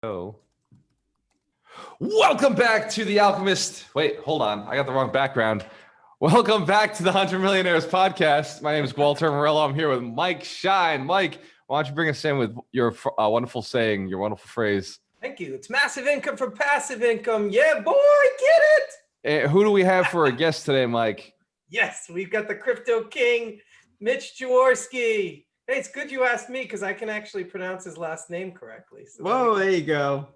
Oh. Welcome back to The Alchemist. Wait, hold on. I got the wrong background. Welcome back to the 100 Millionaires Podcast. My name is Walter Morello. I'm here with Mike Schein. Mike, why don't you bring us in with your wonderful saying, your wonderful phrase? Thank you. It's massive income from passive income. Yeah, boy, get it. Who do we have for a guest today, Mike? Yes, we've got the crypto king, Mitch Jaworski. Hey, it's good you asked me because I can actually pronounce his last name correctly. So whoa, there you go.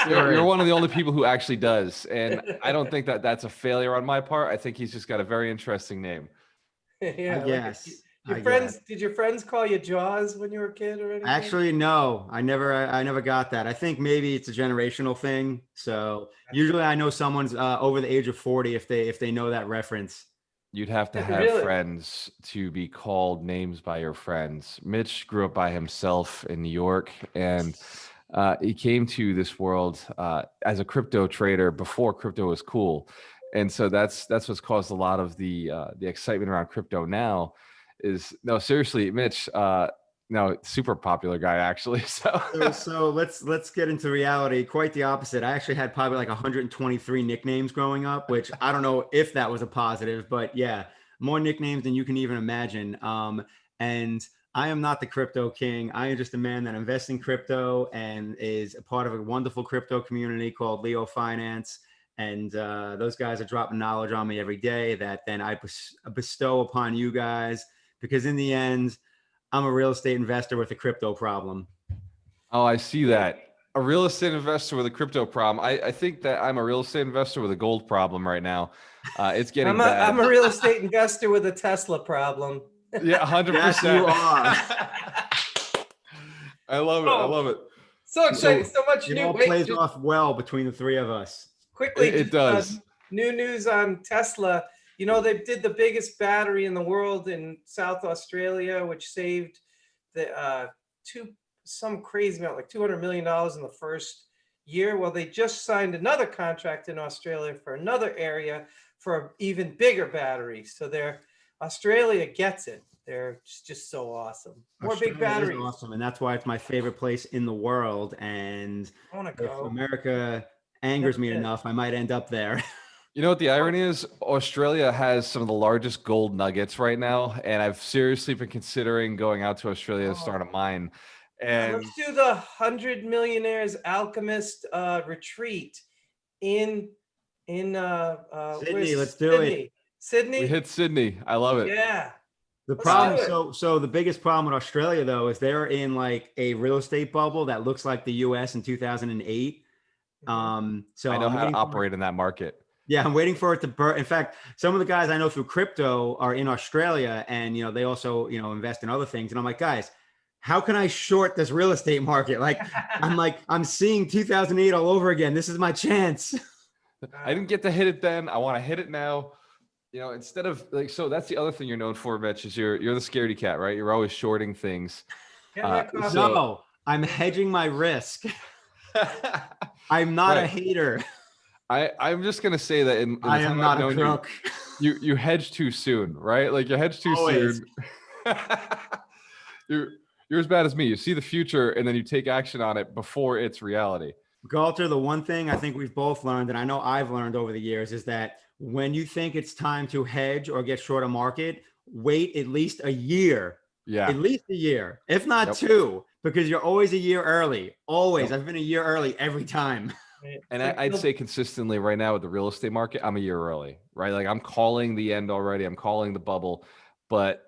You're one of the only people who actually does. And I don't think that that's a failure on my part. I think he's just got a very interesting name. Yeah. Yes. Did your friends call you Jaws when you were a kid or anything? Actually, no. I never got that. I think maybe it's a generational thing. So usually I know someone's over the age of 40 if they know that reference. You'd have to have friends to be called names by your friends. Mitch grew up by himself in New York, and he came to this world as a crypto trader before crypto was cool. And so that's what's caused a lot of the excitement around crypto now. No, seriously, Mitch, no, super popular guy actually. So let's get into reality. Quite the opposite. I actually had probably like 123 nicknames growing up, which I don't know if that was a positive, but yeah, more nicknames than you can even imagine. And I am not the crypto king. I am just a man that invests in crypto and is a part of a wonderful crypto community called Leo Finance. And those guys are dropping knowledge on me every day that then I bestow upon you guys, because in the end, I'm a real estate investor with a crypto problem. Oh, I see that. A real estate investor with a crypto problem. I think that I'm a real estate investor with a gold problem right now. It's getting bad. I'm a real estate investor with a Tesla problem. Yeah, 100%. Yes, you are. I love it. I love it. So exciting. So much it new. All plays off well between the three of us. Quickly, it does. New news on Tesla. You know, they did the biggest battery in the world in South Australia, which saved the some crazy amount, like $200 million in the first year. Well, they just signed another contract in Australia for another area for an even bigger battery. So Australia gets it. They're just so awesome. More Australia big batteries. Is awesome, and that's why it's my favorite place in the world. And I want to go. If America angers me enough, I might end up there. You know what the irony is? Australia has some of the largest gold nuggets right now, and I've seriously been considering going out to Australia to start a mine. And let's do the 100 Millionaires Alchemist retreat in Sydney. Let's do it. Sydney. We hit Sydney. I love it. Yeah. The problem, so the biggest problem with Australia though is they're in like a real estate bubble that looks like the U.S. in 2008. So I know how to operate in that market. Yeah, I'm waiting for it to burn. In fact, some of the guys I know through crypto are in Australia, and they also invest in other things. And I'm like, guys, how can I short this real estate market? I'm seeing 2008 all over again. This is my chance. I didn't get to hit it then. I want to hit it now. Instead of so that's the other thing you're known for, Mitch, is you're the scaredy cat, right? You're always shorting things. No, I'm hedging my risk. I'm not a hater. I'm just gonna say that in I am not a crook. You hedge too soon, right? Like you hedge too soon. You're as bad as me. You see the future and then you take action on it before it's reality. Galter, the one thing I think we've both learned, and I know I've learned over the years, is that when you think it's time to hedge or get short a market, wait at least a year. Yeah. At least a year, if not two, because you're always a year early. Always. I've been a year early every time. And I'd say consistently right now with the real estate market, I'm a year early, right? Like I'm calling the end already. I'm calling the bubble, but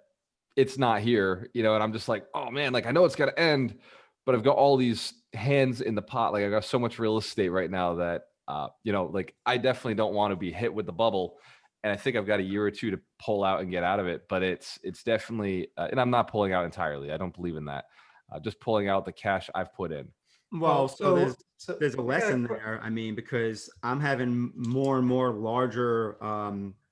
it's not here, and I'm just like, oh man, like I know it's got to end, but I've got all these hands in the pot. Like I got so much real estate right now that, like I definitely don't want to be hit with the bubble. And I think I've got a year or two to pull out and get out of it, but it's definitely, and I'm not pulling out entirely. I don't believe in that. Just pulling out the cash I've put in. Well, so there's a lesson there. I mean, because I'm having more and more larger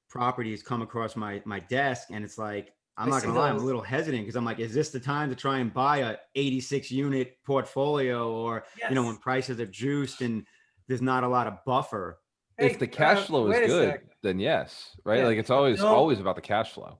properties come across my desk, and it's like, I'm not gonna lie, I'm a little hesitant because I'm like, is this the time to try and buy a 86 unit portfolio, or when prices are juiced and there's not a lot of buffer? If the cash flow is good, then yes, right? Like it's always about the cash flow.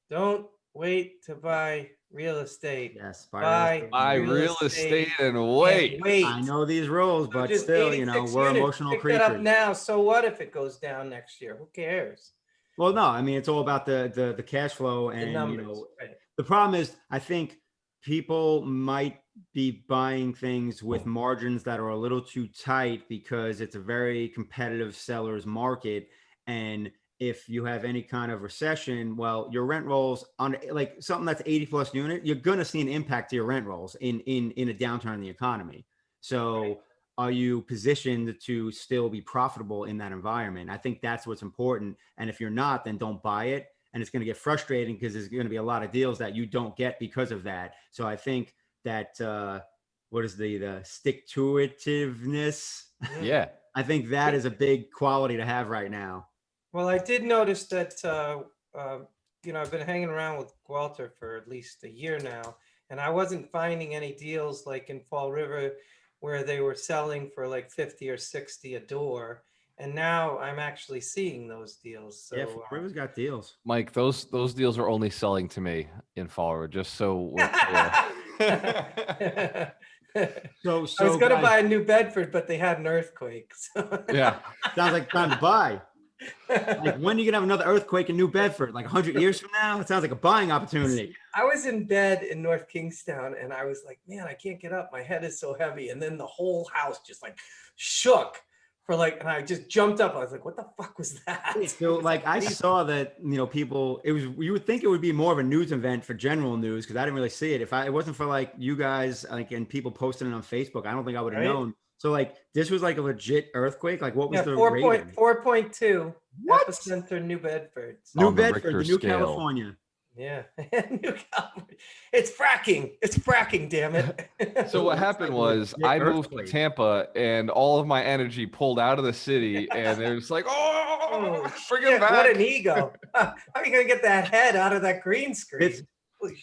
Don't wait to buy real estate. Yes, Buy real estate and and wait. I know these rules, So but just still, 86 we're units, emotional pick that up creatures. now. So what if it goes down next year? Who cares? Well, no, I mean, it's all about the cash flow, The and numbers. Right. the problem is, I think people might be buying things with margins that are a little too tight because it's a very competitive seller's market. And if you have any kind of recession, well, your rent rolls on like something that's 80 plus unit, you're going to see an impact to your rent rolls in a downturn in the economy. So are you positioned to still be profitable in that environment? I think that's what's important. And if you're not, then don't buy it. And it's going to get frustrating because there's going to be a lot of deals that you don't get because of that. So I think that what is the stick to itiveness? Yeah. I think that is a big quality to have right now. Well, I did notice that I've been hanging around with Walter for at least a year now, and I wasn't finding any deals like in Fall River where they were selling for like 50 or 60 a door. And now I'm actually seeing those deals. So Yeah, Fall River's got deals. Mike, those deals are only selling to me in Fall River, just so we're clear. So I was going to guys, buy a New Bedford, but they had an earthquake. So. Yeah. sounds like time to buy. Like, when are you gonna have another earthquake in New Bedford? Like 100 years from now? It sounds like a buying opportunity. I was in bed in North Kingstown and I was like, man, I can't get up. My head is so heavy. And then the whole house just like shook and I just jumped up. I was like, what the fuck was that? So like I saw that, people, you would think it would be more of a news event for general news because I didn't really see it. If it wasn't for like you guys and people posting it on Facebook, I don't think I would have known. So like this was like a legit earthquake. Like what was the rating? 4.2. What? Epicenter New Bedford. New On the Bedford, Richter the New scale. California. Yeah. It's fracking. It's fracking, damn it. So what happened was I moved to Tampa and all of my energy pulled out of the city and they're just like, oh, bring him back. What an ego. How are you going to get that head out of that green screen?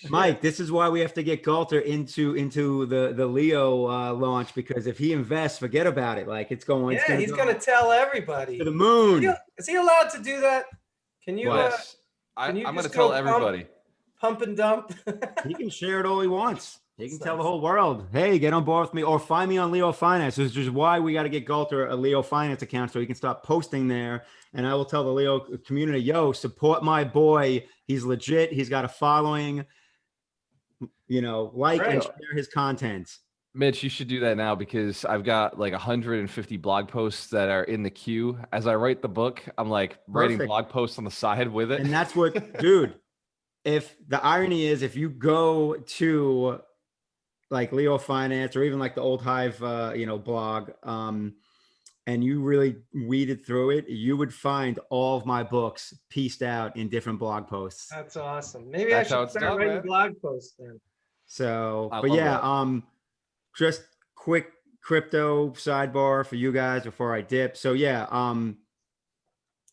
Mike, this is why we have to get Galter into the Leo launch, because if he invests, forget about it. Like it's going. Yeah, he's going to tell everybody. To the moon. Is he allowed to do that? Can you? Yes. I'm going to tell everybody. Pump and dump. He can share it all he wants. He can tell the whole world, hey, get on board with me or find me on Leo Finance. This is just why we got to get Galter a Leo Finance account so he can start posting there. And I will tell the Leo community, yo, support my boy. He's legit. He's got a following, like and share his content. Mitch, you should do that now because I've got like 150 blog posts that are in the queue. As I write the book, I'm like writing blog posts on the side with it. And that's what, dude, if the irony is, if you go to like Leo Finance or even like the Old Hive, blog, and you really weeded through it, you would find all of my books pieced out in different blog posts. That's awesome. Maybe I should start writing blog posts then. So, but yeah, just quick crypto sidebar for you guys before I dip. So yeah,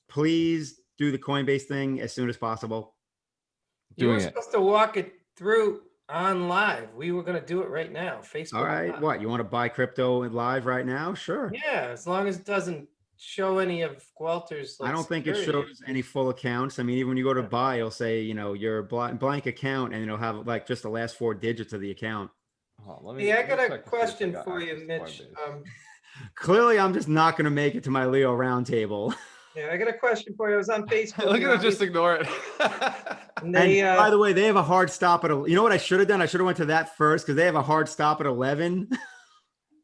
please do the Coinbase thing as soon as possible. You were supposed to walk it through on live. We were going to do it right now. Facebook. All right. Live. What, you want to buy crypto live right now? Sure. Yeah, as long as it doesn't show any of Walter's. I don't think it shows any full accounts. I mean, even when you go to buy, it'll say, your blank account, and it'll have like just the last 4 digits of the account. I got a question for you, Mitch. Clearly, I'm just not going to make it to my Leo roundtable. Yeah, I got a question for you. I was on Facebook. Look at it, just ignore it. And by the way, they have a hard stop at. You know what I should have done? I should have went to that first because they have a hard stop at 11.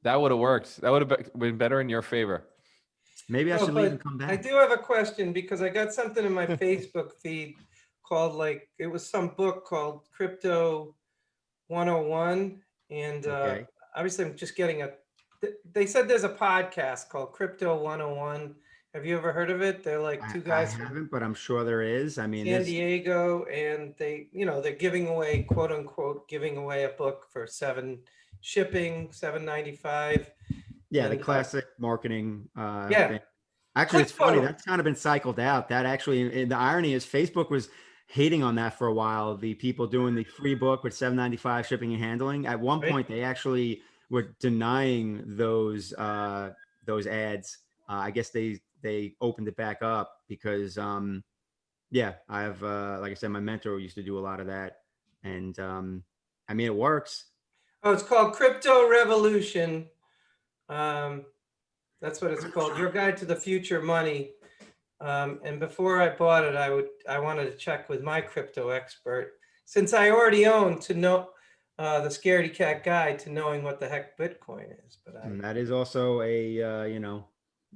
That would have worked. That would have been better in your favor. Maybe I should leave and come back. I do have a question because I got something in my Facebook feed called it was some book called Crypto 101. And obviously I'm just getting they said there's a podcast called Crypto 101. Have you ever heard of it? They're like two guys. I haven't, but I'm sure there is. I mean, San Diego, and they, they're giving away, quote unquote, giving away a book for $7.95. Yeah, the classic marketing. Thing. Actually, it's funny. That's kind of been cycled out. That actually, the irony is, Facebook was hating on that for a while. The people doing the free book with $7.95 shipping and handling. At one point, they actually were denying those ads. I guess they opened it back up because I have like I said, my mentor used to do a lot of that. And I mean, it works. Oh, it's called Crypto Revolution. That's what it's called. Your Guide to the Future Money. And before I bought it, I wanted to check with my crypto expert, since I already own to know the Scaredy Cat Guide to knowing what the heck Bitcoin is. But And that is also a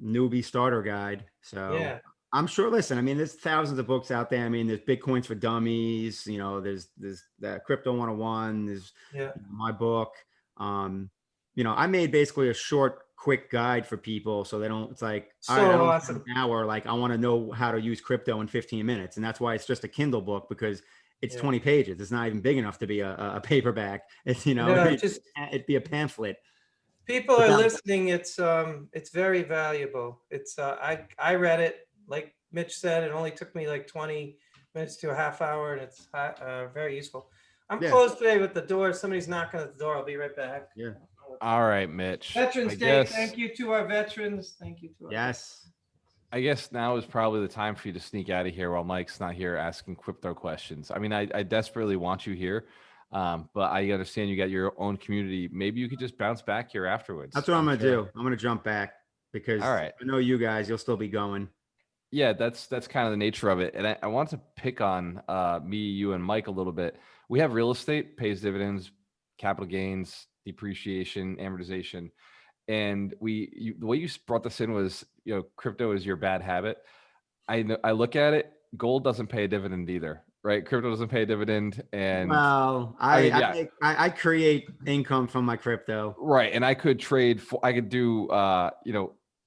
newbie starter guide. So yeah, I'm sure. Listen, I mean, there's thousands of books out there. I mean, there's Bitcoins for Dummies. There's that Crypto 101. There's my book. I made basically a short, quick guide for people so they don't. It's like, so all right, I don't awesome. have an hour. Like, I want to know how to use crypto in 15 minutes, and that's why it's just a Kindle book, because it's 20 pages. It's not even big enough to be a paperback. It's it'd be a pamphlet. People are listening. It's very valuable. It's I read it, like Mitch said. It only took me like 20 minutes to a half hour, and it's very useful. I'm closed today with the door. Somebody's knocking at the door. I'll be right back. Yeah. All right, Mitch. Veterans Day. Thank you to our veterans. Thank you to our Yes. I guess now is probably the time for you to sneak out of here while Mike's not here asking crypto questions. I mean, I desperately want you here, but I understand you got your own community. Maybe you could just bounce back here afterwards. That's what I'm going to do. I'm going to jump back because all right. I know you guys, you'll still be going. Yeah, that's kind of the nature of it. And I want to pick on me, you, and Mike a little bit. We have real estate, pays dividends, capital gains, depreciation, amortization. And the way you brought this in was, crypto is your bad habit. I look at it, gold doesn't pay a dividend either, right? Crypto doesn't pay a dividend. And well, I create income from my crypto. Right. And I could I could do,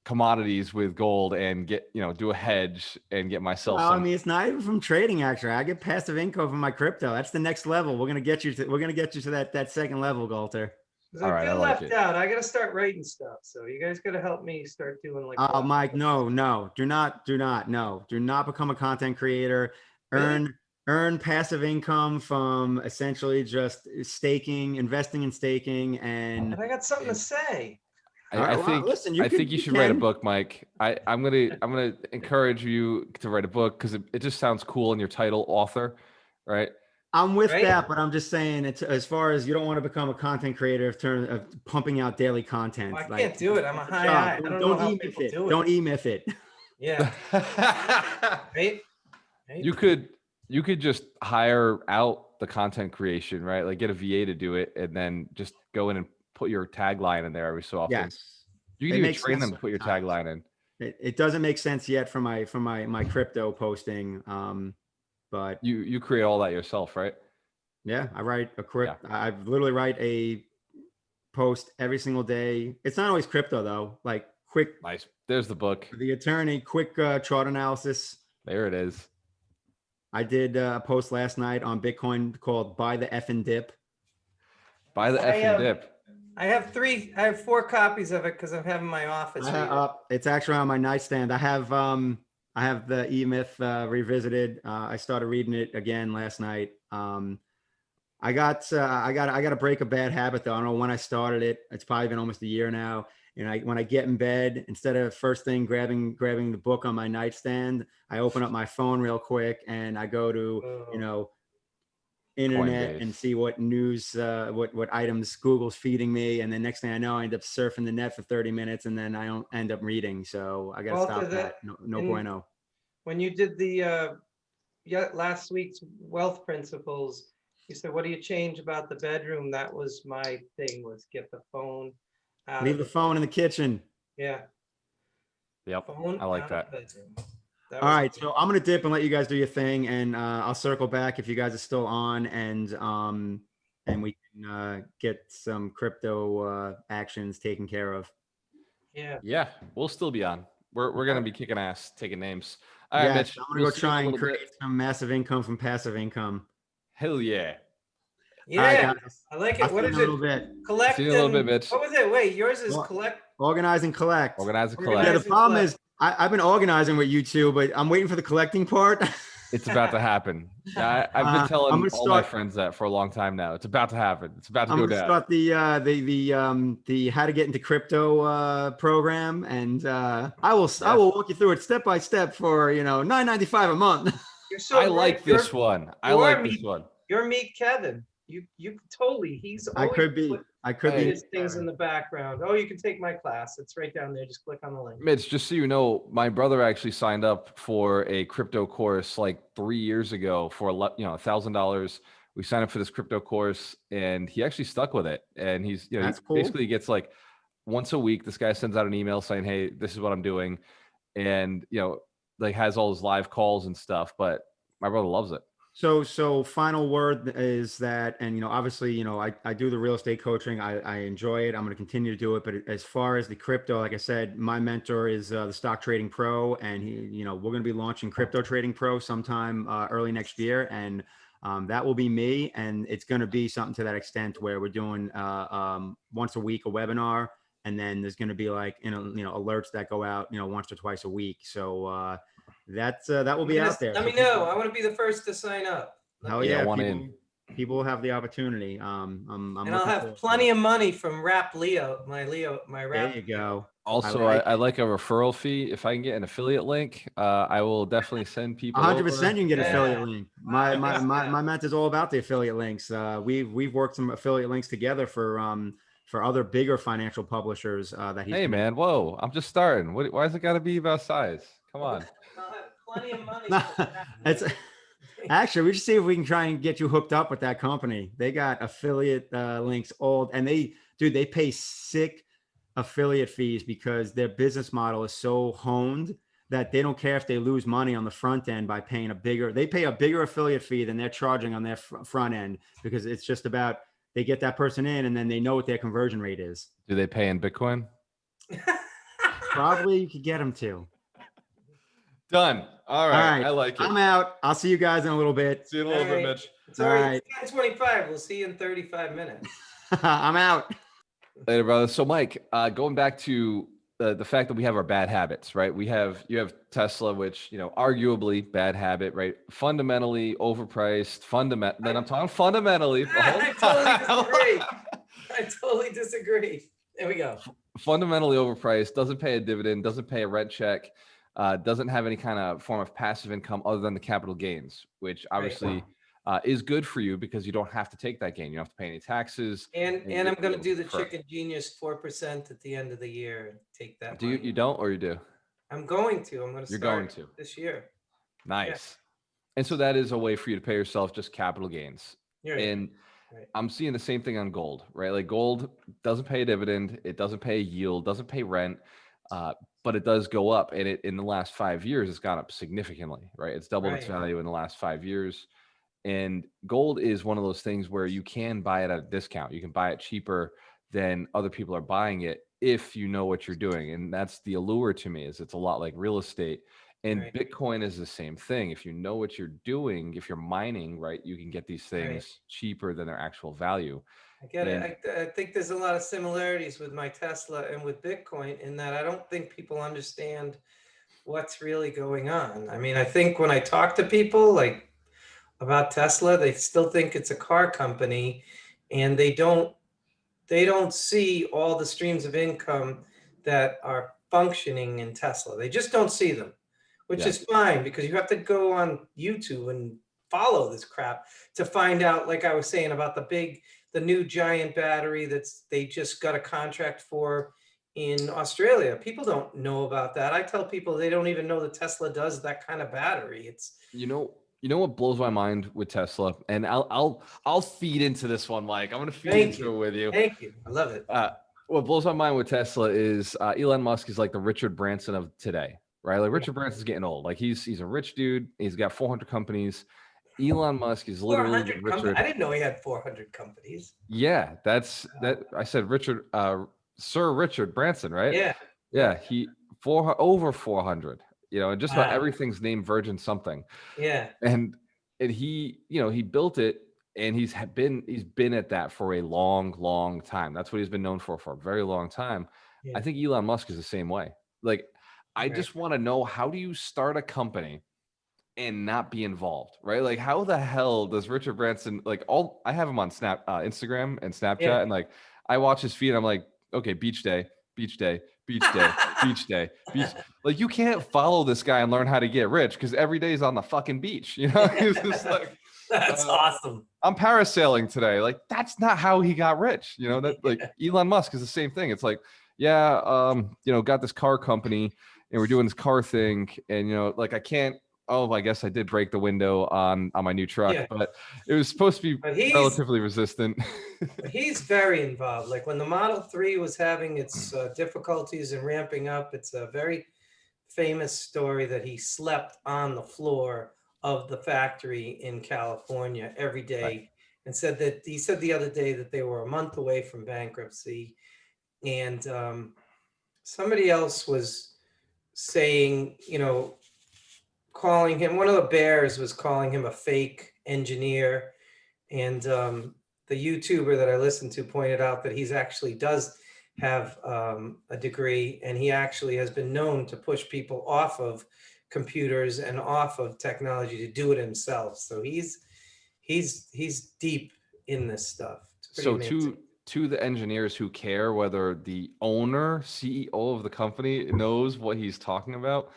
commodities with gold and get, do a hedge and get myself. Well, I mean, it's not even from trading. Actually, I get passive income from my crypto. That's the next level. We're going to get you to that second level, Galter. All right, I left out. I got to start writing stuff. So you guys got to help me start doing like. Oh, Mike, no, do not become a content creator. Earn passive income from essentially just investing in staking, and I got something to say. I think you should write a book, Mike. I'm gonna encourage you to write a book because it just sounds cool in your title, author, right? I'm with that, but I'm just saying it's as far as you don't want to become a content creator of pumping out daily content. Well, I can't do it. I'm a high eye. I don't know how people do it. Don't e-myth it. Yeah. Right? You could just hire out the content creation, right? Like get a VA to do it and then just go in and put your tagline in there every so often. Yes. You can even train them to put your tagline in. It doesn't make sense yet for my crypto posting. But you create all that yourself, right? Yeah, I write I literally write a post every single day. It's not always crypto though. Like quick. Nice. There's the book. The Attorney, quick chart analysis. There it is. I did a post last night on Bitcoin called "Buy the Effing Dip." Buy the effing dip. I have 4 copies of it because I'm having my office. It's actually on my nightstand. I have the E-Myth revisited. I started reading it again last night. I got to break a bad habit though. I don't know when I started it. It's probably been almost a year now. And when I get in bed, instead of first thing grabbing the book on my nightstand, I open up my phone real quick and I go to internet and see what news, what items Google's feeding me, and then next thing I know, I end up surfing the net for 30 minutes, and then I don't end up reading. So I got to stop that. No bueno. When you did the last week's wealth principles, you said, "What do you change about the bedroom?" That was my thing: was get the phone out. Leave the phone in the kitchen. Yeah. Yep. I like that. All right, so I'm gonna dip and let you guys do your thing, and I'll circle back if you guys are still on, and we can get some crypto actions taken care of. Yeah, we'll still be on. We're gonna be kicking ass, taking names. All right, Mitch, I'm gonna go try and create some massive income from passive income. Hell yeah! Yeah, right, I like it. What is it? Collect. See you in a little bit, Mitch. What was it? Wait, yours is collect. Organize and collect. Organize and collect. Yeah, the problem is I've been organizing with you two, but I'm waiting for the collecting part. It's about to happen. I've been telling all my friends that for a long time now. It's about to happen. It's about to go down. Start the how to get into crypto program, and I will walk you through it step by step for $9.95 a month. I like this one. I like this one. You're meet Kevin. You could totally. He's I always could be. I could Hey. be. his things in the background. Oh, you can take my class. It's right down there. Just click on the link. Mitch, just so you know, my brother actually signed up for a crypto course like 3 years ago for $1,000. We signed up for this crypto course, and he actually stuck with it. And he's, he That's cool. basically gets like once a week. This guy sends out an email saying, "Hey, this is what I'm doing," and like has all his live calls and stuff. But my brother loves it. So final word is that, and obviously, I do the real estate coaching. I enjoy it. I'm going to continue to do it. But as far as the crypto, like I said, my mentor is the Stock Trading Pro, and we're going to be launching Crypto Trading Pro sometime early next year, and that will be me. And it's going to be something to that extent where we're doing once a week a webinar, and then there's going to be like alerts that go out once or twice a week. So that will be out there. Let me know. I want to be the first to sign up. Hell yeah, I want people will have the opportunity. And I'll have plenty of money from Rap Leo, my rap. There you go. Also, I like a referral fee. If I can get an affiliate link, I will definitely send people. 100% you can get Yeah. affiliate link. My mentor's all about the affiliate links. We've worked some affiliate links together for other bigger financial publishers that he's. Hey man, whoa! I'm just starting. Why is it got to be about size? Come on. I'll have plenty of money. It's actually, we should see if we can try and get you hooked up with that company. They got affiliate links and they pay sick affiliate fees because their business model is so honed that they don't care if they lose money on the front end by paying they pay a bigger affiliate fee than they're charging on their front end, because it's just about, they get that person in and then they know what their conversion rate is. Do they pay in Bitcoin? Probably you could get them to. Done. All right. I like it. I'm out. I'll see you guys in a little bit. See you in a little bit, Mitch. It's already 10:25. We'll see you in 35 minutes. I'm out. Later, brother. So, Mike, going back to the fact that we have our bad habits, right? You have Tesla, which arguably bad habit, right? Fundamentally overpriced. Then I'm talking fundamentally. I totally disagree. There we go. Fundamentally overpriced. Doesn't pay a dividend. Doesn't pay a rent check. Doesn't have any kind of form of passive income other than the capital gains, which obviously is good for you because you don't have to take that gain. You don't have to pay any taxes. And I'm going to do the Chicken Genius 4% at the end of the year and take that. Do you don't, or you do? I'm going to. I'm going to You're start going to this year. Nice. Yeah. And so that is a way for you to pay yourself just capital gains. You're and right. I'm seeing the same thing on gold, right? Like gold doesn't pay a dividend. It doesn't pay a yield, doesn't pay rent. But it does go up, and in the last 5 years, it's gone up significantly, right? It's doubled its value in the last 5 years. And gold is one of those things where you can buy it at a discount. You can buy it cheaper than other people are buying it if you know what you're doing. And that's the allure to me, is it's a lot like real estate. And Bitcoin is the same thing. If you know what you're doing, if you're mining, right, you can get these things cheaper than their actual value. I get it. I think there's a lot of similarities with my Tesla and with Bitcoin in that I don't think people understand what's really going on. I mean, I think when I talk to people like about Tesla, they still think it's a car company, and they don't see all the streams of income that are functioning in Tesla. They just don't see them, which is fine, because you have to go on YouTube and follow this crap to find out, like I was saying about the new giant battery they just got a contract for in Australia. People don't know about that. I tell people they don't even know that Tesla does that kind of battery. It's you know what blows my mind with Tesla, and I'll feed into this one, Mike. I'm gonna feed into it with you. Thank you. I love it. What blows my mind with Tesla is Elon Musk is like the Richard Branson of today, right? Like Richard Branson's getting old. Like he's a rich dude. He's got 400 companies. Elon Musk is literally Richard. I didn't know he had 400 companies. Yeah, that's that. I said Richard, Sir Richard Branson, right? Yeah. He over 400. And just about everything's named Virgin something. Yeah. And he, he built it, and he's been at that for a long time. That's what he's been known for a very long time. I think Elon Musk is the same way. Like, I just want to know, how do you start a company and not be involved, right? Like, how the hell does Richard Branson, I have him on Instagram and Snapchat, and like I watch his feed and I'm like, okay, beach day, beach day, beach day, beach day, beach. Like, you can't follow this guy and learn how to get rich because every day he's on the fucking beach, He's just like, That's awesome. I'm parasailing today. Like, that's not how he got rich. You know, that like Elon Musk is the same thing. It's like, yeah, got this car company and we're doing this car thing. And, like I can't, I guess I did break the window on my new truck, but it was supposed to be relatively resistant. He's very involved. Like when the Model 3 was having its difficulties in ramping up, it's a very famous story that he slept on the floor of the factory in California every day, Right. and said the other day that they were a month away from bankruptcy. And somebody else was saying, calling him, one of the bears was calling him a fake engineer. And the YouTuber that I listened to pointed out that he's actually does have a degree, and he actually has been known to push people off of computers and off of technology to do it himself. So he's deep in this stuff. So to the engineers who care whether the owner, CEO of the company knows what he's talking about,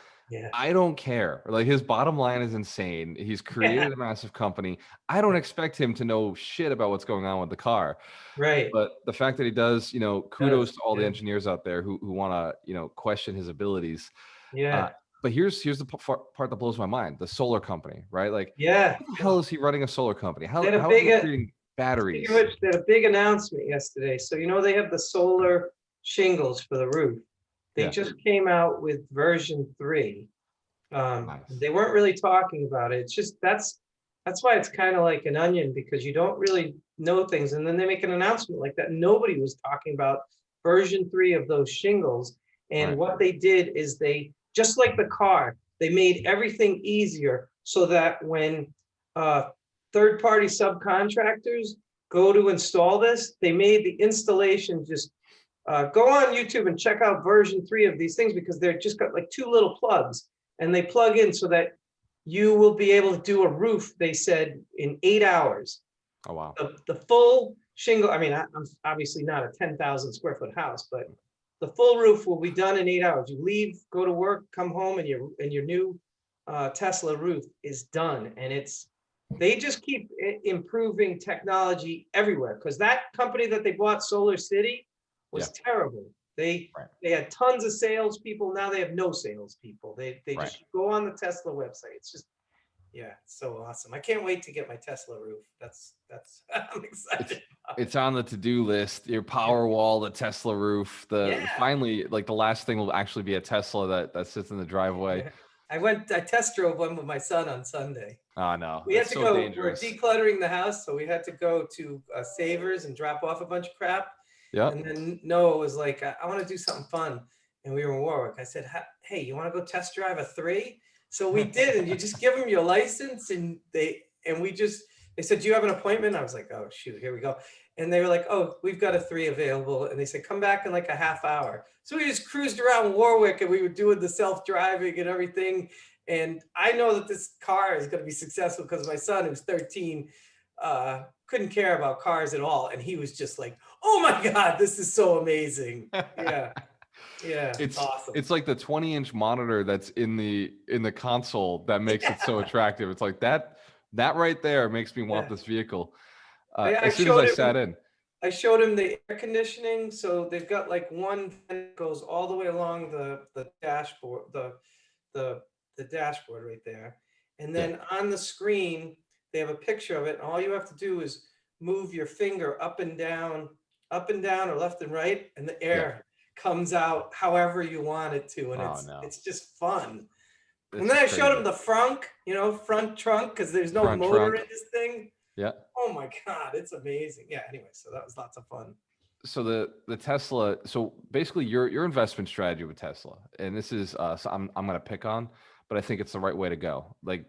I don't care. Like, his bottom line is insane. He's created a massive company. I don't expect him to know shit about what's going on with the car. Right. But the fact that he does, kudos to all the engineers out there who want to, question his abilities. Yeah. But here's the part that blows my mind: the solar company, right? Like, how the hell is he running a solar company? How is he creating batteries? They had a big announcement yesterday. So they have the solar shingles for the roof. They just came out with version 3. Nice. They weren't really talking about it. It's just that's why it's kind of like an onion, because you don't really know things, and then they make an announcement like that. Nobody was talking about version 3 of those shingles. And what they did is they, just like the car, they made everything easier so that when third-party subcontractors go to install this, they made the installation just go on YouTube and check out version 3 of these things, because they're just got like 2 little plugs, and they plug in so that you will be able to do a roof, they said, in 8 hours. Oh, wow. The full shingle, I mean, I'm obviously not a 10,000 square foot house, but the full roof will be done in 8 hours. You leave, go to work, come home, and your new Tesla roof is done. And they just keep improving technology everywhere, because that company that they bought, Solar City, was terrible. They had tons of salespeople. Now they have no salespeople. They just go on the Tesla website. It's just, it's so awesome. I can't wait to get my Tesla roof. That's I'm excited. It's on the to-do list. Your power wall, the Tesla roof. Finally, like, the last thing will actually be a Tesla that sits in the driveway. I test drove one with my son on Sunday. Oh, no. We had to go. Dangerous. We're decluttering the house, so we had to go to Savers and drop off a bunch of crap. Yeah. And then Noah was like, I want to do something fun. And we were in Warwick. I said, hey, you want to go test drive a 3? So we did. And you just give them your license. And they said, do you have an appointment? I was like, oh, shoot, here we go. And they were like, oh, we've got a 3 available. And they said, come back in like a half hour. So we just cruised around Warwick, and we were doing the self-driving and everything. And I know that this car is going to be successful, because my son, who's 13, couldn't care about cars at all. And he was just like, oh my God, this is so amazing. Yeah. It's awesome. It's like the 20-inch monitor that's in the console that makes it so attractive. It's like that right there makes me want this vehicle. As soon as I sat in. I showed him the air conditioning. So they've got like one that goes all the way along the dashboard, the dashboard right there. And then on the screen, they have a picture of it. And all you have to do is move your finger up and down or left and right, and the air comes out however you want it to. And it's just fun. And then I showed him the front trunk, because there's no motor in this thing. Yeah. Oh my God, it's amazing. Yeah. Anyway, so that was lots of fun. So the Tesla. So basically, your investment strategy with Tesla, and this is so I'm going to pick on, but I think it's the right way to go. Like,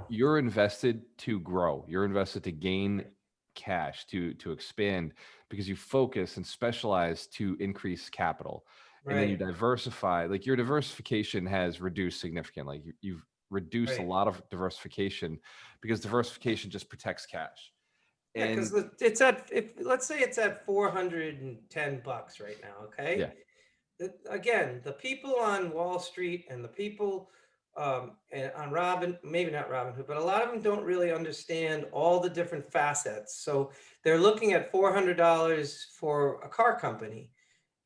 you're invested to grow. You're invested to gain cash, to expand, because you focus and specialize to increase capital. And then you diversify. Like, your diversification has reduced significantly. You've reduced a lot of diversification, because diversification just protects cash. Yeah, because let's say it's at $410 right now. Okay. Yeah. Again, the people on Wall Street and the people and on Robin, maybe not Robinhood, but a lot of them don't really understand all the different facets. So they're looking at $400 for a car company.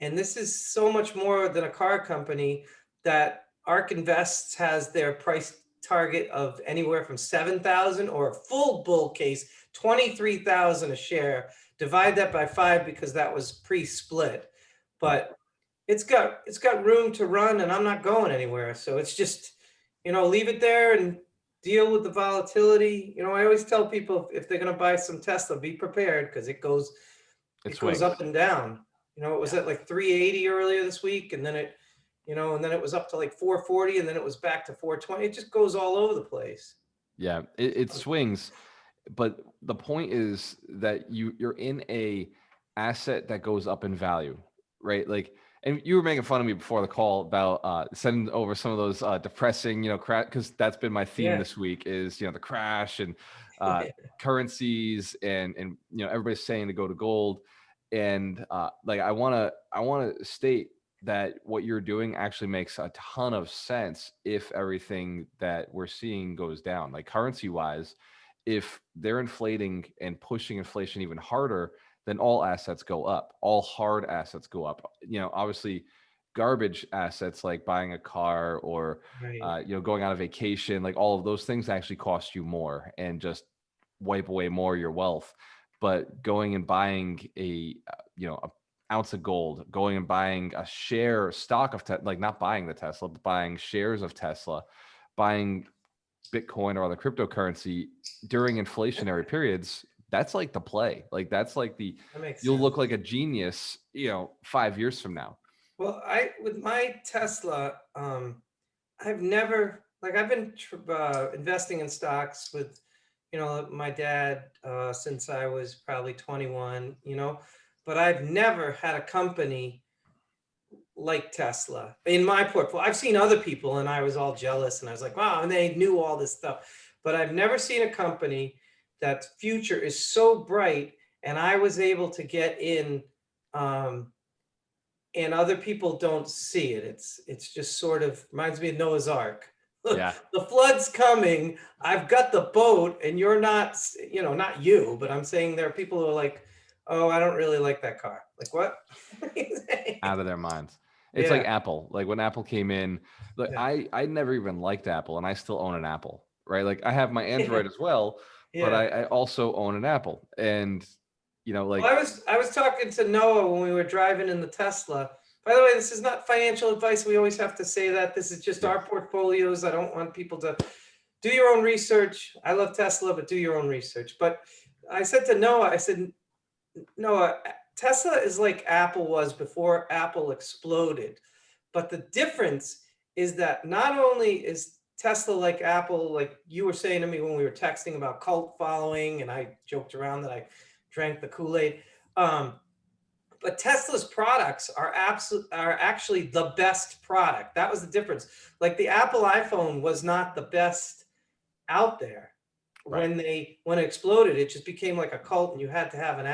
And this is so much more than a car company. That ARK Invests has their price target of anywhere from 7,000, or a full bull case, 23,000 a share. Divide that by 5 because that was pre-split. But it's got room to run, and I'm not going anywhere. So it's just, leave it there and deal with the volatility. I always tell people, if they're going to buy some Tesla, be prepared, because it goes up and down. It was at like 380 earlier this week, and then it was up to like 440, and then it was back to 420. It just goes all over the place. Yeah, it swings, but the point is that you're in a asset that goes up in value, right? Like, and you were making fun of me before the call about sending over some of those depressing, because that's been my theme this week is, the crash and currencies and everybody's saying to go to gold. And like, I want to state that what you're doing actually makes a ton of sense if everything that we're seeing goes down, like currency wise. If they're inflating and pushing inflation even harder, then all assets go up. All hard assets go up. Obviously, garbage assets like buying a car or going on a vacation, like all of those things actually cost you more and just wipe away more of your wealth. But going and buying a ounce of gold, going and buying a stock of like not buying the Tesla, but buying shares of Tesla, buying Bitcoin or other cryptocurrency during inflationary periods, that's like the play. Like that's like you'll look like a genius, 5 years from now. Well, with my Tesla, I've never, like, I've been investing in stocks with, my dad since I was probably 21, but I've never had a company like Tesla in my portfolio. I've seen other people and I was all jealous and I was like, wow, and they knew all this stuff. But I've never seen a company that future is so bright, and I was able to get in, and other people don't see it. It's just sort of reminds me of Noah's Ark. Look, the flood's coming. I've got the boat, and you're not, not you, but I'm saying there are people who are like, oh, I don't really like that car. Like, what? Out of their minds. It's like Apple. Like when Apple came in, look, I never even liked Apple, and I still own an Apple, right? Like I have my Android as well, but I also own an Apple. And like, well, I was talking to Noah when we were driving in the Tesla. By the way, this is not financial advice. We always have to say that. This is just our portfolios. I don't want people to do your own research. I love Tesla, but do your own research. But I said to Noah, I said, Noah, Tesla is like Apple was before Apple exploded. But the difference is that not only is Tesla like Apple, like you were saying to me when we were texting about cult following, and I joked around that I drank the Kool-Aid. But Tesla's products are actually the best product. That was the difference. Like the Apple iPhone was not the best out there. Right. When it exploded, it just became like a cult, and you had to have an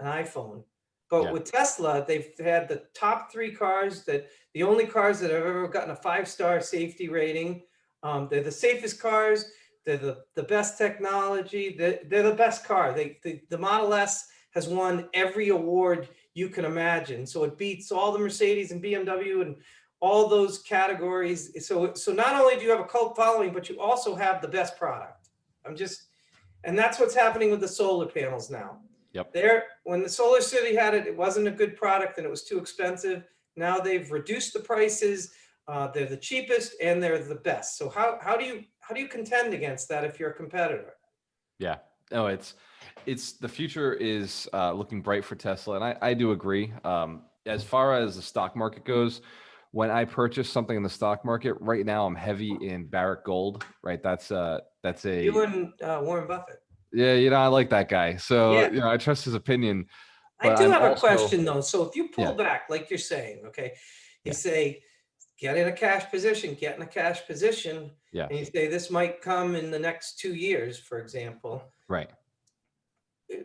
iPhone. But with Tesla, they've had the top 3 cars, the only cars that have ever gotten a 5-star safety rating. They're the safest cars. They're the best technology. They're the best car. The Model S has won every award you can imagine. So it beats all the Mercedes and BMW and all those categories. So not only do you have a cult following, but you also have the best product. And that's what's happening with the solar panels now. Yep. When the Solar City had it, it wasn't a good product and it was too expensive. Now they've reduced the prices. They're the cheapest and they're the best. So how do you contend against that if you're a competitor? Yeah. No, it's the future is looking bright for Tesla, and I do agree. As far as the stock market goes, when I purchase something in the stock market right now, I'm heavy in Barrick Gold. Right, that's a you and Warren Buffett. Yeah, I like that guy, so I trust his opinion. I do have a question though. So if you pull back, like you're saying, okay, you say get in a cash position, and you say this might come in the next 2 years, for example. Right.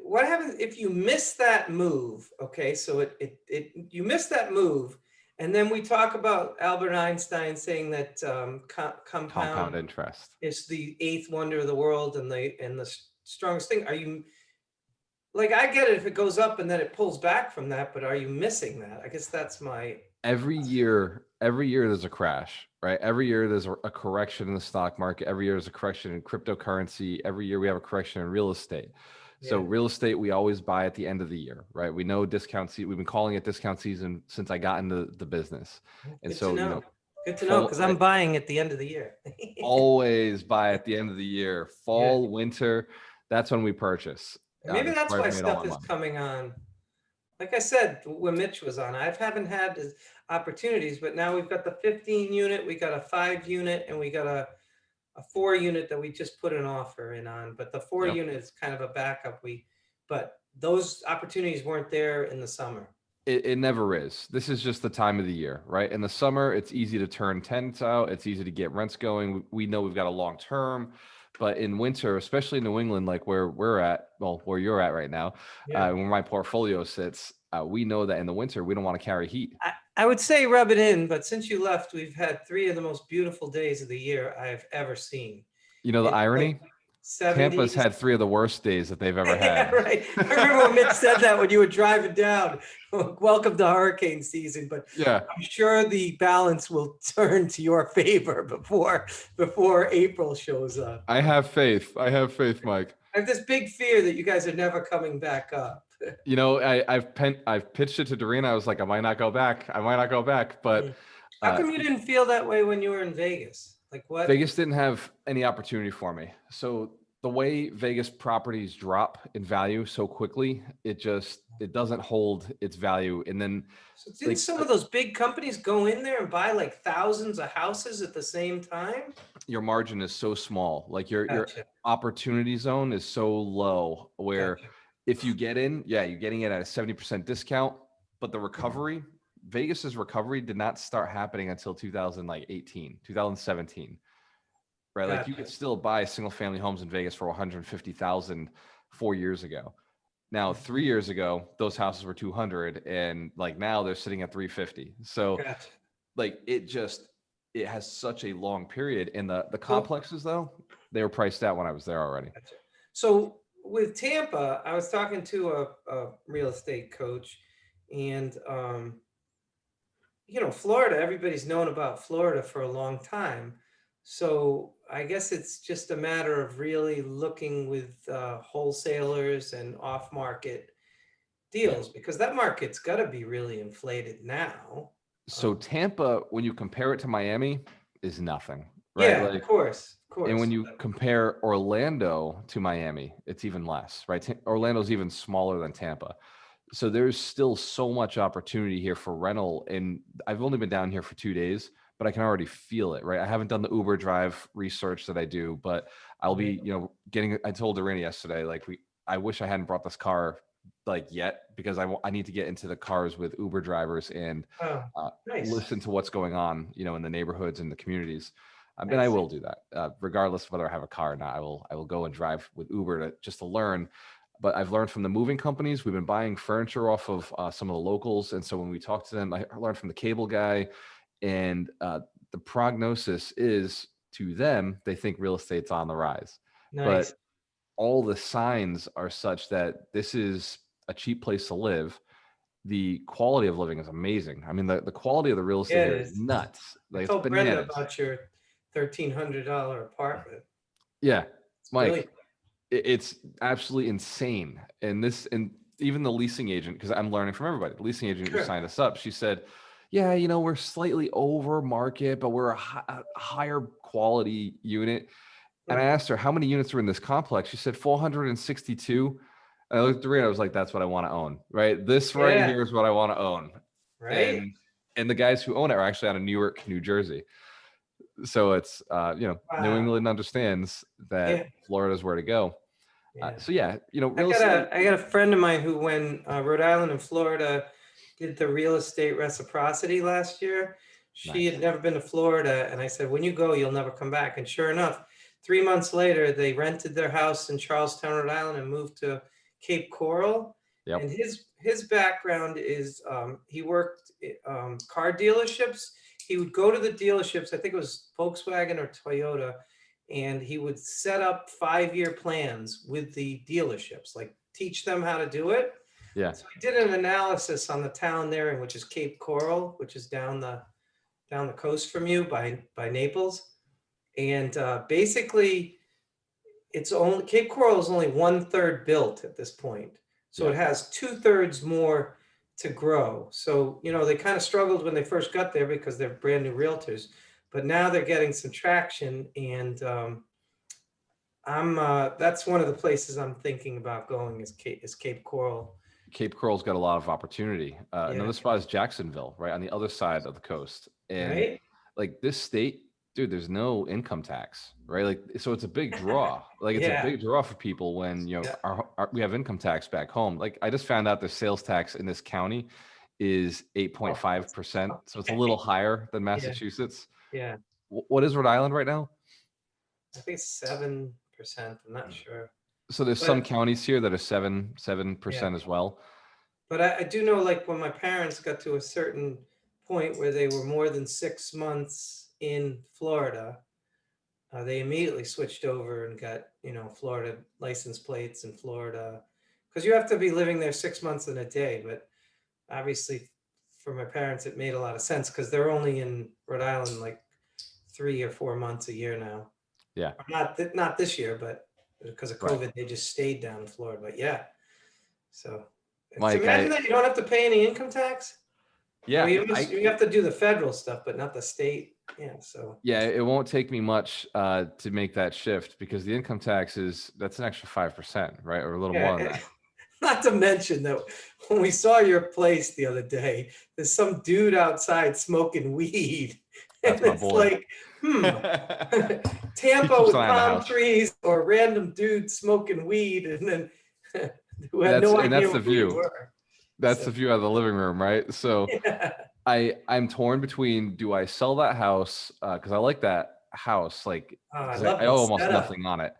What happens if you miss that move? Okay, so you miss that move, And then we talk about Albert Einstein saying that Compound compound interest. is the eighth wonder of the world and the strongest thing. Are you like, I get it if it goes up and then it pulls back from that, but are you missing that? I guess that's my Every year there's a crash, right? Every year there's a correction in the stock market. Every year there's a correction in cryptocurrency. Every year we have a correction in real estate. So Yeah. real estate, we always buy at the end of the year, right? We know discount season. We've been calling it discount season since I got into the business. And Good so, to you know. know, Good to know, because I'm buying at the end of the year. always buy at the end of the year, fall, winter. That's when we purchase. Maybe that's why where I made all stuff my is money. coming on. Like I said, when Mitch was on, I haven't had his opportunities, but now we've got the 15 unit, we got a 5 unit, and we got a 4 unit that we just put an offer in on. But the 4 Yep. unit is kind of a backup. But those opportunities weren't there in the summer. It never is. This is just the time of the year, right? In the summer, it's easy to turn tenants out. It's easy to get rents going. We know we've got a long term, but in winter, especially in New England, like where we're at, well, where you're at right now, Yeah. where my portfolio sits, we know that in the winter, we don't want to carry heat. I would say rub it in, but since you left, we've had 3 of the most beautiful days of the year I've ever seen. You know, the It's irony? like 70s. Tampa's had 3 of the worst days that they've ever Yeah, had. right. I remember when Mitch said that when you were driving down. Welcome to hurricane season, but Yeah. I'm sure the balance will turn to your favor before April shows up. I have faith. I have faith, Mike. I have this big fear that you guys are never coming back up. You know, I've pitched it to Doreen. I was like, I might not go back. But How come you didn't feel that way when you were in Vegas? Like what? Vegas didn't have any opportunity for me. So the way Vegas properties drop in value so quickly, it doesn't hold its value. And then So didn't some of those big companies go in there and buy like thousands of houses at the same time? your margin is so small. Like your Gotcha. opportunity zone is so low where Gotcha. if you get in, you're getting it at a 70% discount, but the recovery, Vegas's recovery did not start happening until 2017, right? Like you could still buy single family homes in Vegas for 150,000 4 years ago. Now, 3 years ago, those houses were 200 and like now they're sitting at 350. So Gotcha. like it has such a long period. And the complexes though, they were priced out when I was there already. Gotcha. So with Tampa, I was talking to a real estate coach, and Florida, everybody's known about Florida for a long time. So I guess it's just a matter of really looking with wholesalers and off-market deals, because that market's got to be really inflated now. So Tampa, when you compare it to Miami, is nothing, right? Yeah, Like, of course. and when you compare Orlando to Miami, it's even less, right? Orlando's even smaller than Tampa. So there's still so much opportunity here for rental. And I've only been down here for 2 days, but I can already feel it, right? I haven't done the Uber drive research that I do, but I'll be, I told Doreen yesterday, like I wish I hadn't brought this car like yet, because I need to get into the cars with Uber drivers and nice. listen to what's going on, in the neighborhoods and the communities. And I will do that, regardless of whether I have a car or not. I will go and drive with Uber just to learn. But I've learned from the moving companies. We've been buying furniture off of some of the locals, and so when we talk to them, I learned from the cable guy, and the prognosis is to them, they think real estate's on the rise. Nice. But all the signs are such that this is a cheap place to live. The quality of living is amazing. I mean, the quality of the real estate here is nuts. Like, I told it's Brenda bananas. about your $1,300 apartment. Yeah, It's Mike, brilliant. it's absolutely insane. And even the leasing agent, because I'm learning from everybody, the leasing agent who signed us up, she said, yeah, we're slightly over market, but we're a higher quality unit. And I asked her, how many units are in this complex? She said 462. I looked at Doreen, I was like, that's what I want to own, right? This right here is what I want to own. Right. And the guys who own it are actually out of Newark, New Jersey. So it's, New England understands that Florida is where to go. Yeah. Real estate. I got a friend of mine who, when Rhode Island and Florida did the real estate reciprocity last year, she had never been to Florida. And I said, when you go, you'll never come back. And sure enough, 3 months later, they rented their house in Charlestown, Rhode Island, and moved to Cape Coral. Yep. And his background is he worked car dealerships. He would go to the dealerships, I think it was Volkswagen or Toyota, and he would set up 5-year plans with the dealerships, like teach them how to do it. Yeah. So he did an analysis on the town there, which is Cape Coral, which is down the coast from you by Naples. And basically it's only, Cape Coral is only 1/3 built at this point. So it has 2/3 more to grow. So, you know, they kind of struggled when they first got there because they're brand new realtors, but now they're getting some traction. And that's one of the places I'm thinking about going is Cape Coral. Cape Coral's got a lot of opportunity. Another Yeah. spot is Jacksonville, right on the other side of the coast. And Right? like this state, dude, there's no income tax, right? Like, so it's a big draw. Like, it's Yeah. a big draw for people when, you know, Yeah. we have income tax back home. Like, I just found out the sales tax in this county is 8.5%. So it's a little higher than Massachusetts. Yeah. What is Rhode Island right now? I think it's 7%. I'm not sure. So there's some counties here that are 7% as well. But I do know, like, when my parents got to a certain point where they were more than 6 months in Florida, they immediately switched over and got, you know, Florida license plates in Florida, because you have to be living there 6 months in a day. But obviously for my parents, it made a lot of sense because they're only in Rhode Island like 3 or 4 months a year now. Yeah. Not this year, but because of COVID, they just stayed down in Florida. But yeah, so Mike, imagine that you don't have to pay any income tax. Yeah, well, you have to do the federal stuff, but not the state. Yeah, so yeah, it won't take me much to make that shift because the income tax that's an extra 5%, right, or a little more than that. Not to mention that when we saw your place the other day, there's some dude outside smoking weed, That's and my it's boy. like, Tampa with palm trees or a random dude smoking weed, and then who had no idea the who you view. were. That's the view out of the living room, right? So Yeah. I'm torn between, do I sell that house because I like that house, like I owe almost setup. nothing on it,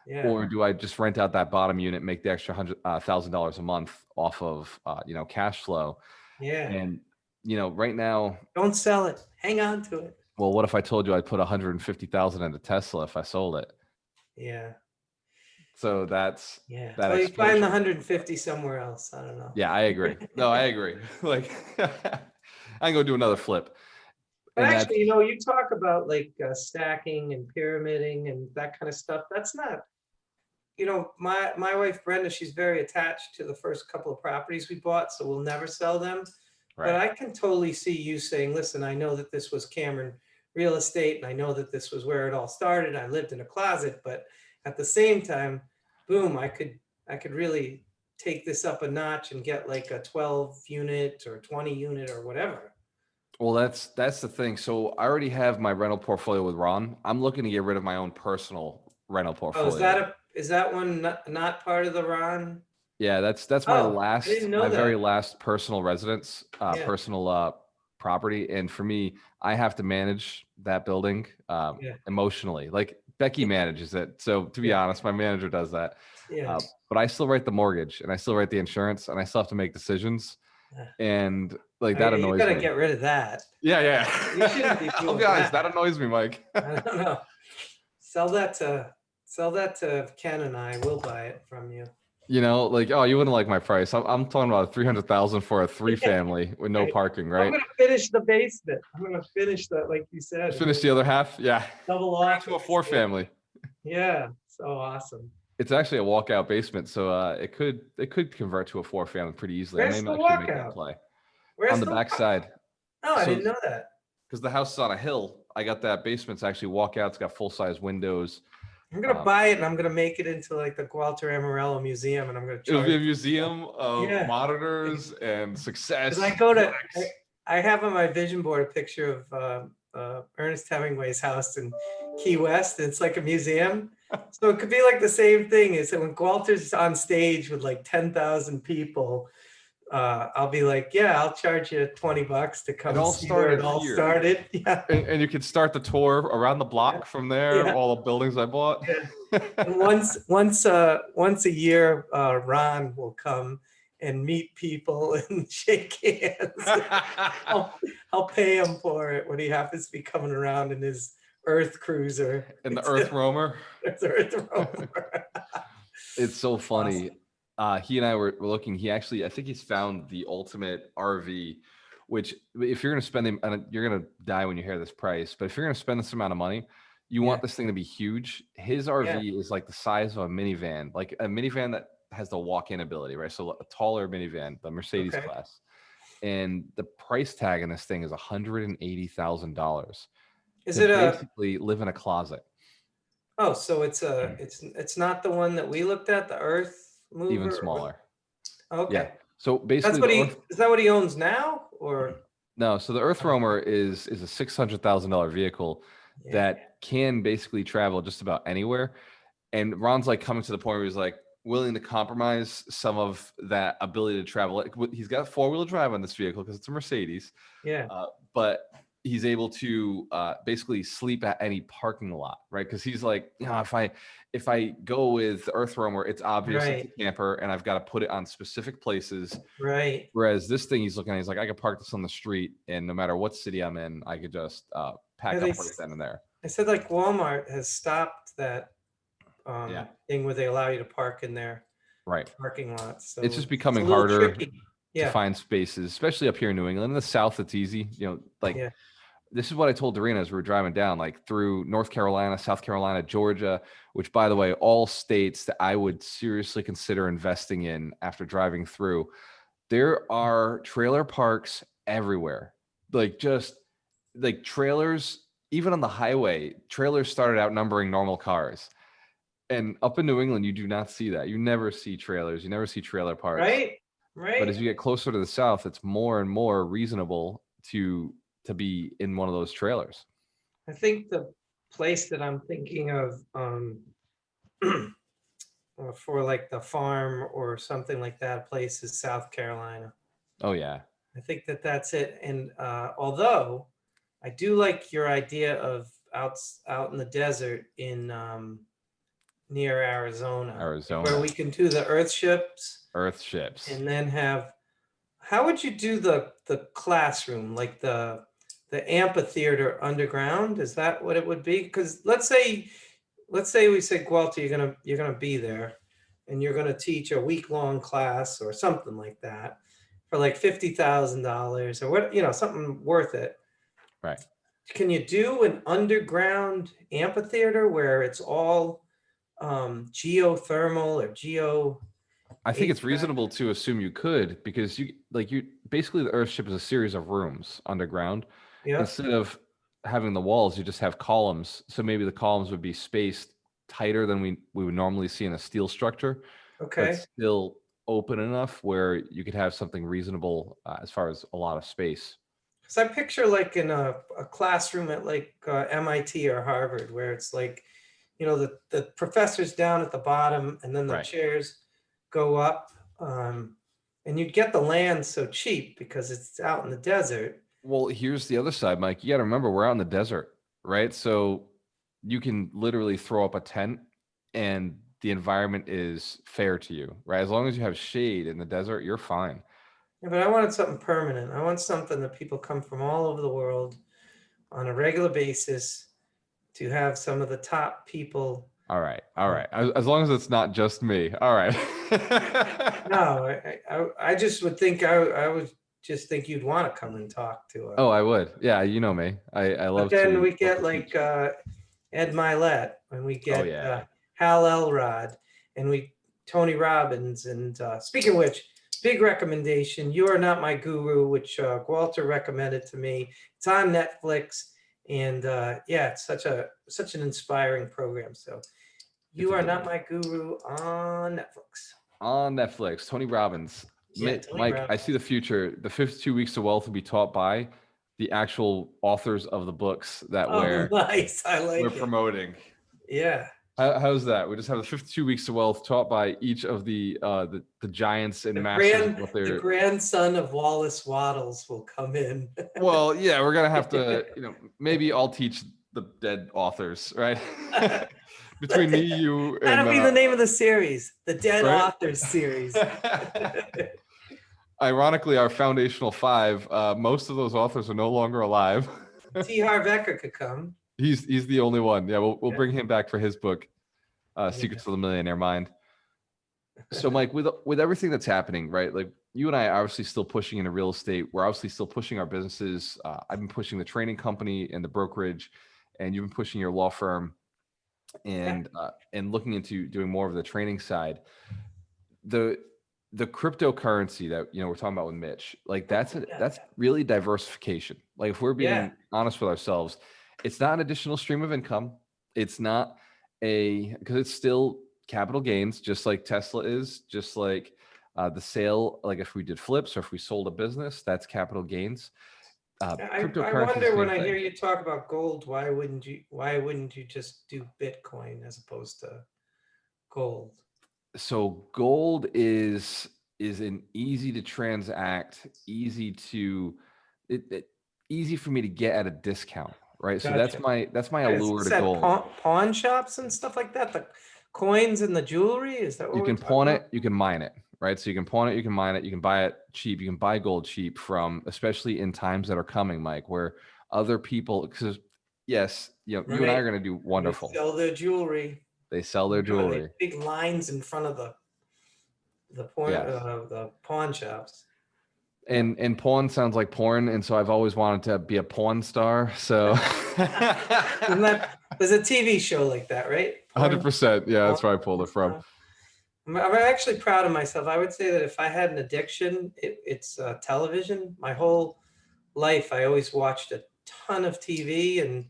Yeah. or do I just rent out that bottom unit, make the extra $100,000 a month off of you know, cash flow? Yeah. And you know, right now, don't sell it. Hang on to it. Well, what if I told you I'd put 150,000 into Tesla if I sold it? Yeah. So that's that. Well, you find the 150 somewhere else. I don't know. Yeah, I agree. No, I agree. Like, I can go do another flip. But actually, you know, you talk about like stacking and pyramiding and that kind of stuff. That's not, you know, my wife Brenda, she's very attached to the first couple of properties we bought, so we'll never sell them. Right. But I can totally see you saying, listen, I know that this was Cameron real estate, and I know that this was where it all started. I lived in a closet, but at the same time, boom, I could really take this up a notch and get like a 12 unit or 20 unit or whatever. Well, that's the thing. So I already have my rental portfolio with Ron. I'm looking to get rid of my own personal rental portfolio. Oh, is that one not part of the Ron? Yeah, that's my very last personal residence, personal property. And for me, I have to manage that building emotionally. Like Becky manages it. So to be honest, my manager does that. Yeah. But I still write the mortgage and I still write the insurance and I still have to make decisions. And like that annoys me. You gotta get rid of that. Yeah. You shouldn't be doing that annoys me, Mike. I don't know. Sell that to Ken and I will buy it from you. You know, like, oh, you wouldn't like my price. I'm talking about 300,000 for a 3-family with no parking, right? I'm gonna finish the basement. I'm gonna finish that, like you said. Finish the other half, yeah. Double off to a 4-family. Yeah, so awesome. It's actually a walkout basement, so it could convert to a 4-family pretty easily. Where's the walkout? Make that play. Where's on the back side. Oh, I didn't know that. Because the house is on a hill. I got that basement's actually walkout. It's got full-size windows. I'm gonna buy it and I'm gonna make it into like the Walter Amarello Museum, and I'm gonna. It'll be a museum of monitors and success. I have on my vision board a picture of Ernest Hemingway's house in Key West. And it's like a museum, so it could be like the same thing. Is that when Walter's on stage with like 10,000 people, I'll be like, yeah, I'll charge you $20 to come see where it all started. Yeah. And you could start the tour around the block from there, all the buildings I bought. Yeah. And once a year, Ron will come and meet people and shake hands. I'll pay him for it when he happens to be coming around in his Earth cruiser. And the Earth Roamer. Earth Roamer. It's so funny. He and I were looking. He actually, I think he's found the ultimate RV, which if you're going to spend him, and you're going to die when you hear this price, but if you're going to spend this amount of money, you want this thing to be huge. His RV is like the size of a minivan, like a minivan that has the walk-in ability, right? So a taller minivan, the Mercedes class. And the price tag in this thing is $180,000. Is it basically live in a closet? Oh, so it's not the one that we looked at, the Earth Mover? Even smaller. Okay. Yeah. So basically, is that what he owns now, or no? So the Earth Roamer is a $600,000 vehicle that can basically travel just about anywhere. And Ron's like coming to the point where he's like willing to compromise some of that ability to travel. He's got 4-wheel drive on this vehicle because it's a Mercedes. Yeah. But he's able to basically sleep at any parking lot, right? Because he's like, if I go with Earth Roamer, it's obvious it's a camper, and I've got to put it on specific places. Right. Whereas this thing he's looking at, he's like, I could park this on the street, and no matter what city I'm in, I could just pack up right then and there. I said like Walmart has stopped that thing where they allow you to park in their parking lots. So it's just becoming harder to find spaces, especially up here in New England. In the South, it's easy. This is what I told Dorena as we were driving down, like through North Carolina, South Carolina, Georgia, which, by the way, all states that I would seriously consider investing in after driving through. There are trailer parks everywhere, just trailers, even on the highway. Trailers started outnumbering normal cars. And up in New England, you do not see that. You never see trailers. You never see trailer parks. Right. But as you get closer to the South, it's more and more reasonable to be in one of those trailers. I think the place that I'm thinking of for like the farm or something like that place is South Carolina. Oh yeah. I think that's it. And although I do like your idea of out in the desert in near Arizona, where we can do the earth ships. And then how would you do the classroom, like the amphitheater underground? Is that what it would be? Because let's say we say, Gualter, you're gonna be there, and you're gonna teach a week-long class or something like that for like $50,000 or what, something worth it. Right. Can you do an underground amphitheater where it's all geothermal or geo? I think it's reasonable to assume you could, because you basically the Earthship is a series of rooms underground. Yeah. Instead of having the walls, you just have columns. So maybe the columns would be spaced tighter than we would normally see in a steel structure. Okay. But still open enough where you could have something reasonable as far as a lot of space. Because I picture like in a classroom at like MIT or Harvard, where it's like, the professor's down at the bottom, and then the chairs go up, and you'd get the land so cheap because it's out in the desert. Well, here's the other side, Mike. You got to remember, we're out in the desert, right? So you can literally throw up a tent and the environment is fair to you, right? As long as you have shade in the desert, you're fine. Yeah, but I wanted something permanent. I want something that people come from all over the world on a regular basis to have some of the top people. All right. As long as it's not just me. All right. No, I just would think I would just think you'd want to come and talk to us. Oh, I would. Yeah, you know me. I love. But then we get like Ed Milet, and we get Hal Elrod, and Tony Robbins, and speaking of which, big recommendation. You Are Not My Guru, which Gualter recommended to me. It's on Netflix, and it's such an inspiring program. So, You Are Not My Guru on Netflix. On Netflix, Tony Robbins. Mike, I see the future. The 52 Weeks to Wealth will be taught by the actual authors of the books that nice. I like we're promoting. Yeah. How's that? We just have the 52 Weeks to Wealth taught by each of the giants and masters. The grandson of Wallace Waddles will come in. Well, yeah, we're gonna have to, maybe I'll teach the dead authors, right? Between me, you, and that'll be the name of the series, the Dead Authors series. Ironically, our foundational five, most of those authors are no longer alive. T. Harv Eker could come. He's the only one. Yeah, we'll Yeah. bring him back for his book, Secrets of the Millionaire Mind. So, Mike, with everything that's happening, right? Like you and I are obviously still pushing into real estate. We're obviously still pushing our businesses. I've been pushing the training company and the brokerage, and you've been pushing your law firm, and looking into doing more of the training side. The cryptocurrency that we're talking about with Mitch, like that's really diversification. Like if we're being honest with ourselves, it's not an additional stream of income. It's not because it's still capital gains, just like Tesla is, just like the sale. Like if we did flips or if we sold a business, that's capital gains. I wonder when I hear you talk about gold, why wouldn't you just do Bitcoin as opposed to gold? So gold is an easy to transact, easy for me to get at a discount, right? Gotcha. So that's my allure to gold. Pawn shops and stuff like that, the coins and the jewelry, is that what you can pawn it, you can mine it, right? So you can pawn it, you can mine it, you can buy it cheap, you can buy gold cheap from, especially in times that are coming, Mike, where other people, because yes, you and I are going to do wonderful. They sell their jewelry. They sell their jewelry. Big lines in front of the pawn shops. And porn sounds like porn, and so I've always wanted to be a porn star. So there's a TV show like that, right? 100%. Yeah, that's where I pulled it from. I'm actually proud of myself. I would say that if I had an addiction, it's television. My whole life, I always watched a ton of TV, and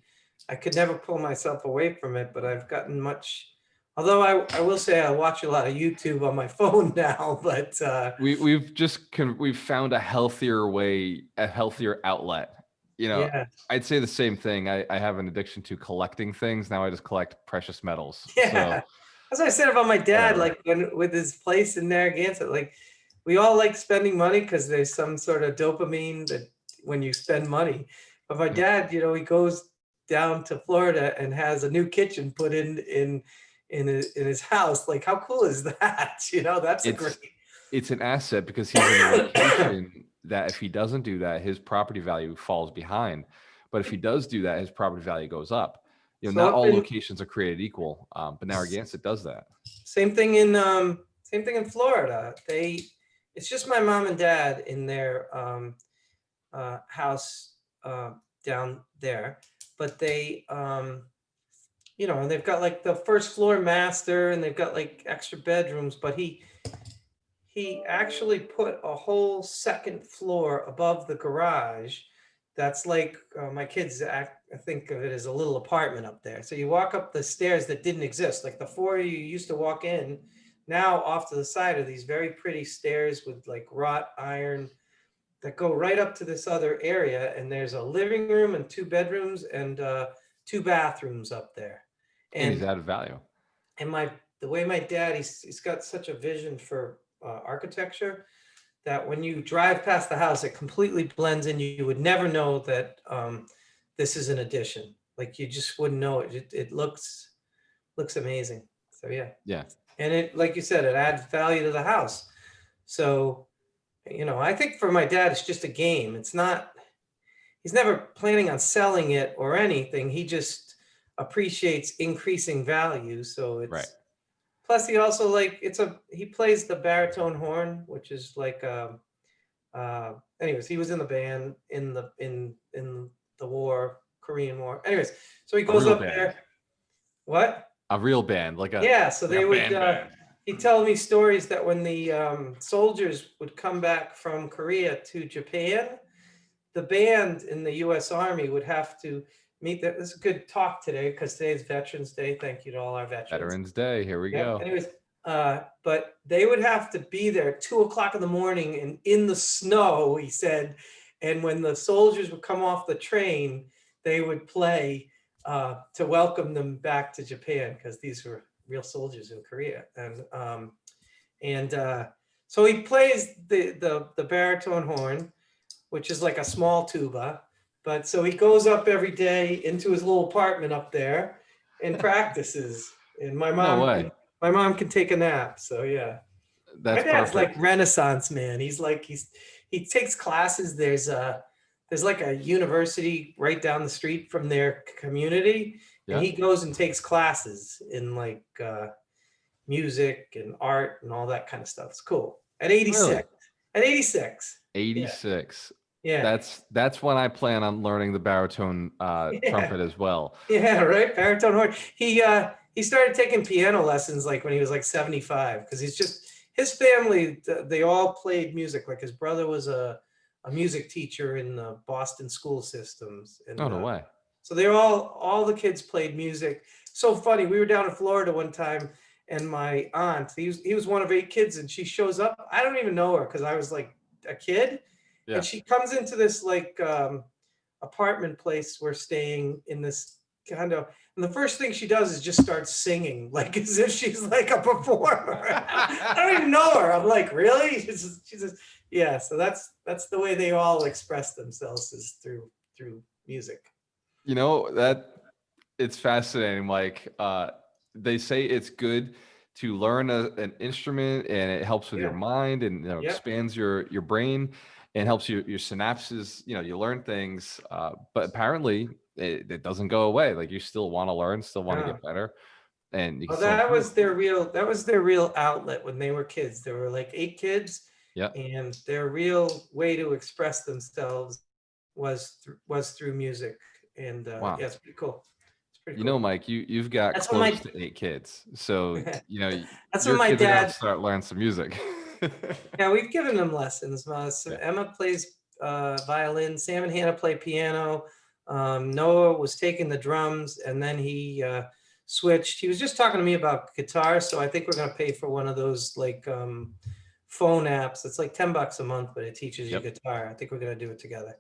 I could never pull myself away from it. But I've gotten much. Although I will say I watch a lot of YouTube on my phone now, but we've found a healthier way, a healthier outlet. I'd say the same thing. I have an addiction to collecting things. Now I just collect precious metals. Yeah. So, as I said about my dad, like with his place in Narragansett, like we all like spending money because there's some sort of dopamine that when you spend money. But my dad, he goes down to Florida and has a new kitchen put in his house. Like, how cool is that? It's an asset because he's in a location that if he doesn't do that, his property value falls behind. But if he does do that, his property value goes up. Not all locations are created equal, but Narragansett does that. Same thing in Florida. It's just my mom and dad in their house down there, but they and they've got like the first floor master, and they've got like extra bedrooms, but he actually put a whole second floor above the garage. That's like my kids think of it as a little apartment up there. So you walk up the stairs that didn't exist, like the foyer you used to walk in. Now off to the side are these very pretty stairs with like wrought iron that go right up to this other area. And there's a living room and 2 bedrooms and 2 bathrooms up there. And he's added value. And the way my dad, he's got such a vision for architecture that when you drive past the house, it completely blends in. You would never know that this is an addition. Like you just wouldn't know it. It looks amazing. So yeah. And it, like you said, it adds value to the house. So, I think for my dad, it's just a game. It's not. He's never planning on selling it or anything. He just appreciates increasing value. So it's. Right. Plus, he also he plays the baritone horn, which is like, anyways, he was in the band in the war, Korean War. Anyways, so he goes up there. What? A real band, like a So they would. He'd tell me stories that when the soldiers would come back from Korea to Japan, the band in the U.S. Army would have to meet that. This is a good talk today because today's Veterans Day. Thank you to all our veterans. Veterans Day. Here we go. Anyways, but they would have to be there at 2:00 in the morning and in the snow, he said. And when the soldiers would come off the train, they would play to welcome them back to Japan because these were real soldiers in Korea. And so he plays the baritone horn, which is like a small tuba. But so he goes up every day into his little apartment up there and practices. And my mom can take a nap. So yeah. That's dad's perfect. like Renaissance man. He takes classes. There's like a university right down the street from their community, and Yeah. he goes and takes classes in like music and art and all that kind of stuff. It's cool. At 86. Really? At 86. 86. Yeah. That's when I plan on learning the baritone Yeah. trumpet as well. Yeah, right. Baritone horn. He started taking piano lessons like when he was like 75, because his family, they all played music. Like his brother was a music teacher in the Boston school systems. And Oh, no way. so they're all the kids played music. So funny. We were down in Florida one time, and my aunt, he was one of 8 kids, and she shows up. I don't even know her because I was like a kid. Yeah. And she comes into this like apartment place we're staying in, this condo, and the first thing she does is just start singing, like as if she's like a performer. I don't even know her. I'm like, really? She says, yeah. So that's the way they all express themselves, is through music. You know, that it's fascinating. Like they say it's good to learn an instrument, and it helps with your mind, and expands your brain, and helps your synapses. You learn things, but apparently it doesn't go away. Like you still want to learn, still want to get better. And that was their real outlet when they were kids. There were like 8 kids. Yeah. And their real way to express themselves was through music. And wow. Yeah, it's pretty cool. Mike, you've got close to 8 kids. So, that's when my dad start learning some music. Yeah, we've given them lessons. So Emma plays violin, Sam and Hannah play piano. Noah was taking the drums, and then he switched. He was just talking to me about guitar, so I think we're going to pay for one of those like phone apps. It's like $10 a month, but it teaches you guitar. I think we're going to do it together,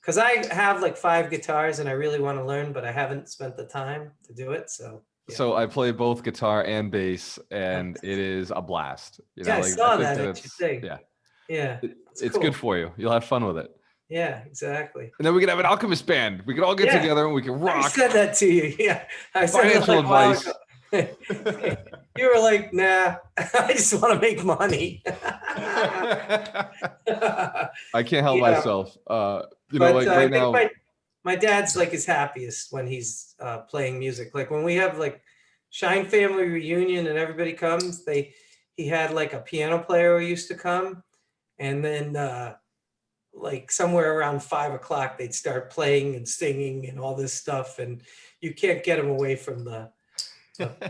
because I have like 5 guitars and I really want to learn, but I haven't spent the time to do it. So So I play both guitar and bass, and it is a blast. I saw that. Yeah. It's cool. good for you. You'll have fun with it. Yeah, exactly. And then we can have an alchemist band. We can all get together and we can rock. I said that to you. Yeah. I said financial advice. You were like, nah, I just want to make money. I can't help myself. Right now, my dad's like his happiest when he's playing music. Like when we have like Schein family reunion and everybody comes, he had like a piano player who used to come, and then like somewhere around 5 o'clock they'd start playing and singing and all this stuff, and you can't get him away from the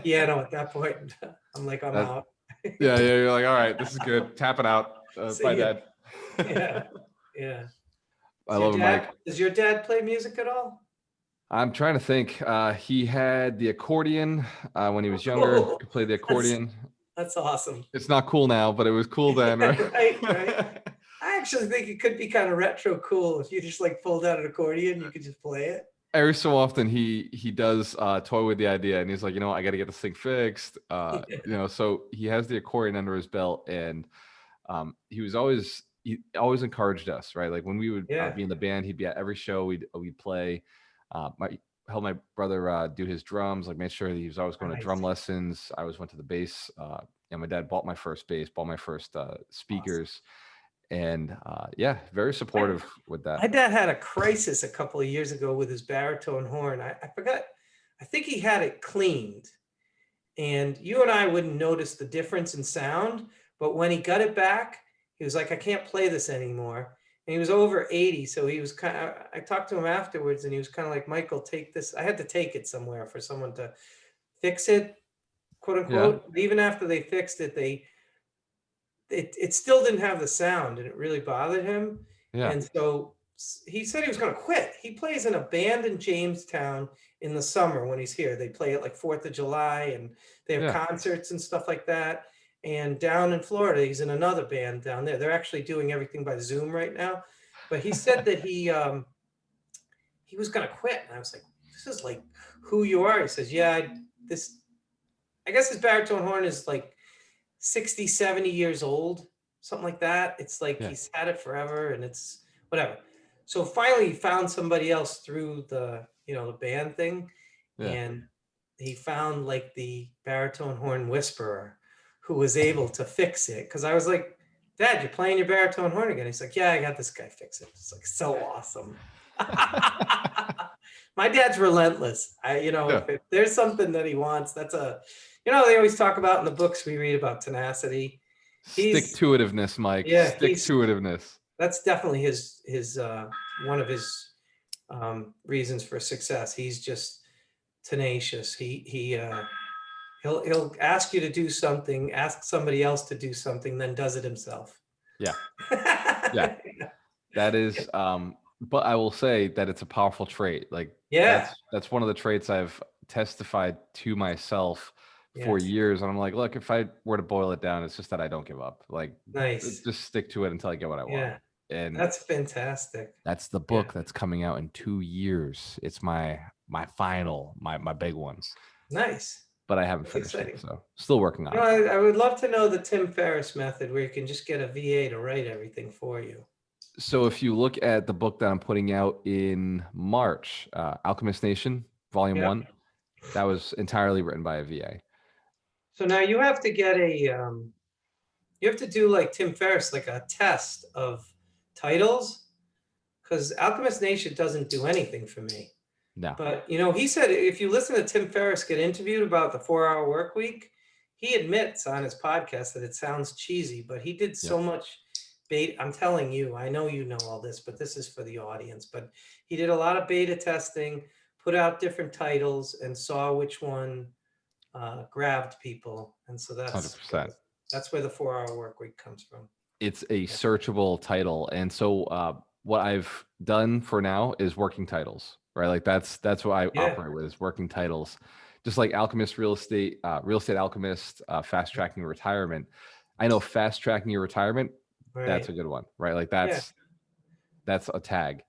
piano at that point. I'm like, I'm out. Yeah, you're like, all right, this is good. Tap it out. Bye, Dad. Yeah. I love him, Mike. Does your dad play music at all? I'm trying to think. He had the accordion when he was younger. Could play the accordion. That's awesome. It's not cool now, but it was cool then. Right. I actually think it could be kind of retro cool if you just like pulled out an accordion, you could just play it. Every so often he does toy with the idea, and he's like, I got to get this thing fixed. So he has the accordion under his belt, and he always encouraged us, right? Like when we would be in the band, he'd be at every show we'd play. Helped my brother do his drums, like made sure that he was always going to drum lessons. I always went to the bass. My dad bought my first bass, bought my first speakers. Awesome. And very supportive with that. My dad had a crisis a couple of years ago with his baritone horn. I forgot. I think he had it cleaned, and you and I wouldn't notice the difference in sound. But when he got it back, he was like, I can't play this anymore. And he was over 80. So he was I talked to him afterwards, and he was kind of like, Michael, take this. I had to take it somewhere for someone to fix it, quote unquote. Yeah. But even after they fixed it, it still didn't have the sound, and it really bothered him. Yeah. And so he said he was going to quit. He plays in a band in Jamestown in the summer when he's here. They play at like 4th of July, and they have concerts and stuff like that. And down in Florida, he's in another band down there. They're actually doing everything by Zoom right now. But he said that he was going to quit. And I was like, this is like who you are. He says, I guess his baritone horn is like 60, 70 years old, something like that. It's like he's had it forever, and it's whatever. So finally he found somebody else through the band thing. And he found like the baritone horn whisperer, who was able to fix it. Cause I was like, Dad, you're playing your baritone horn again. He's like, yeah, I got this guy fix it. It's like so awesome. My dad's relentless. If there's something that he wants, that's they always talk about in the books we read about tenacity. Stick-to-itiveness, Mike. Yeah, Stick-to-itiveness. That's definitely his one of his reasons for success. He's just tenacious. He'll ask you to do something, ask somebody else to do something, then does it himself. Yeah. Yeah. That is, but I will say that it's a powerful trait. Like, that's one of the traits I've testified to myself for years. And I'm like, look, if I were to boil it down, it's just that I don't give up. Like, nice. Just stick to it until I get what I want. Yeah. And that's fantastic. That's the book that's coming out in 2 years. It's my final, my big one. Nice. But I haven't finished it, so still working on it. I would love to know the Tim Ferriss method, where you can just get a VA to write everything for you. So if you look at the book that I'm putting out in March, Alchemist Nation, Volume 1, that was entirely written by a VA. So now you have to get you have to do like Tim Ferriss, like a test of titles, because Alchemist Nation doesn't do anything for me. No. But, he said, if you listen to Tim Ferriss get interviewed about the 4-hour work week, he admits on his podcast that it sounds cheesy, but he did so much beta. I'm telling you, I know you know all this, but this is for the audience. But he did a lot of beta testing, put out different titles, and saw which one grabbed people. And so that's 100%. That's where the 4-hour work week comes from. It's a searchable title. And so what I've done for now is working titles, right? Like that's what I operate with, is working titles. Just like Alchemist Real Estate Alchemist, Fast Tracking Retirement. I know Fast Tracking Your Retirement, that's a good one, right? Like that's a tag.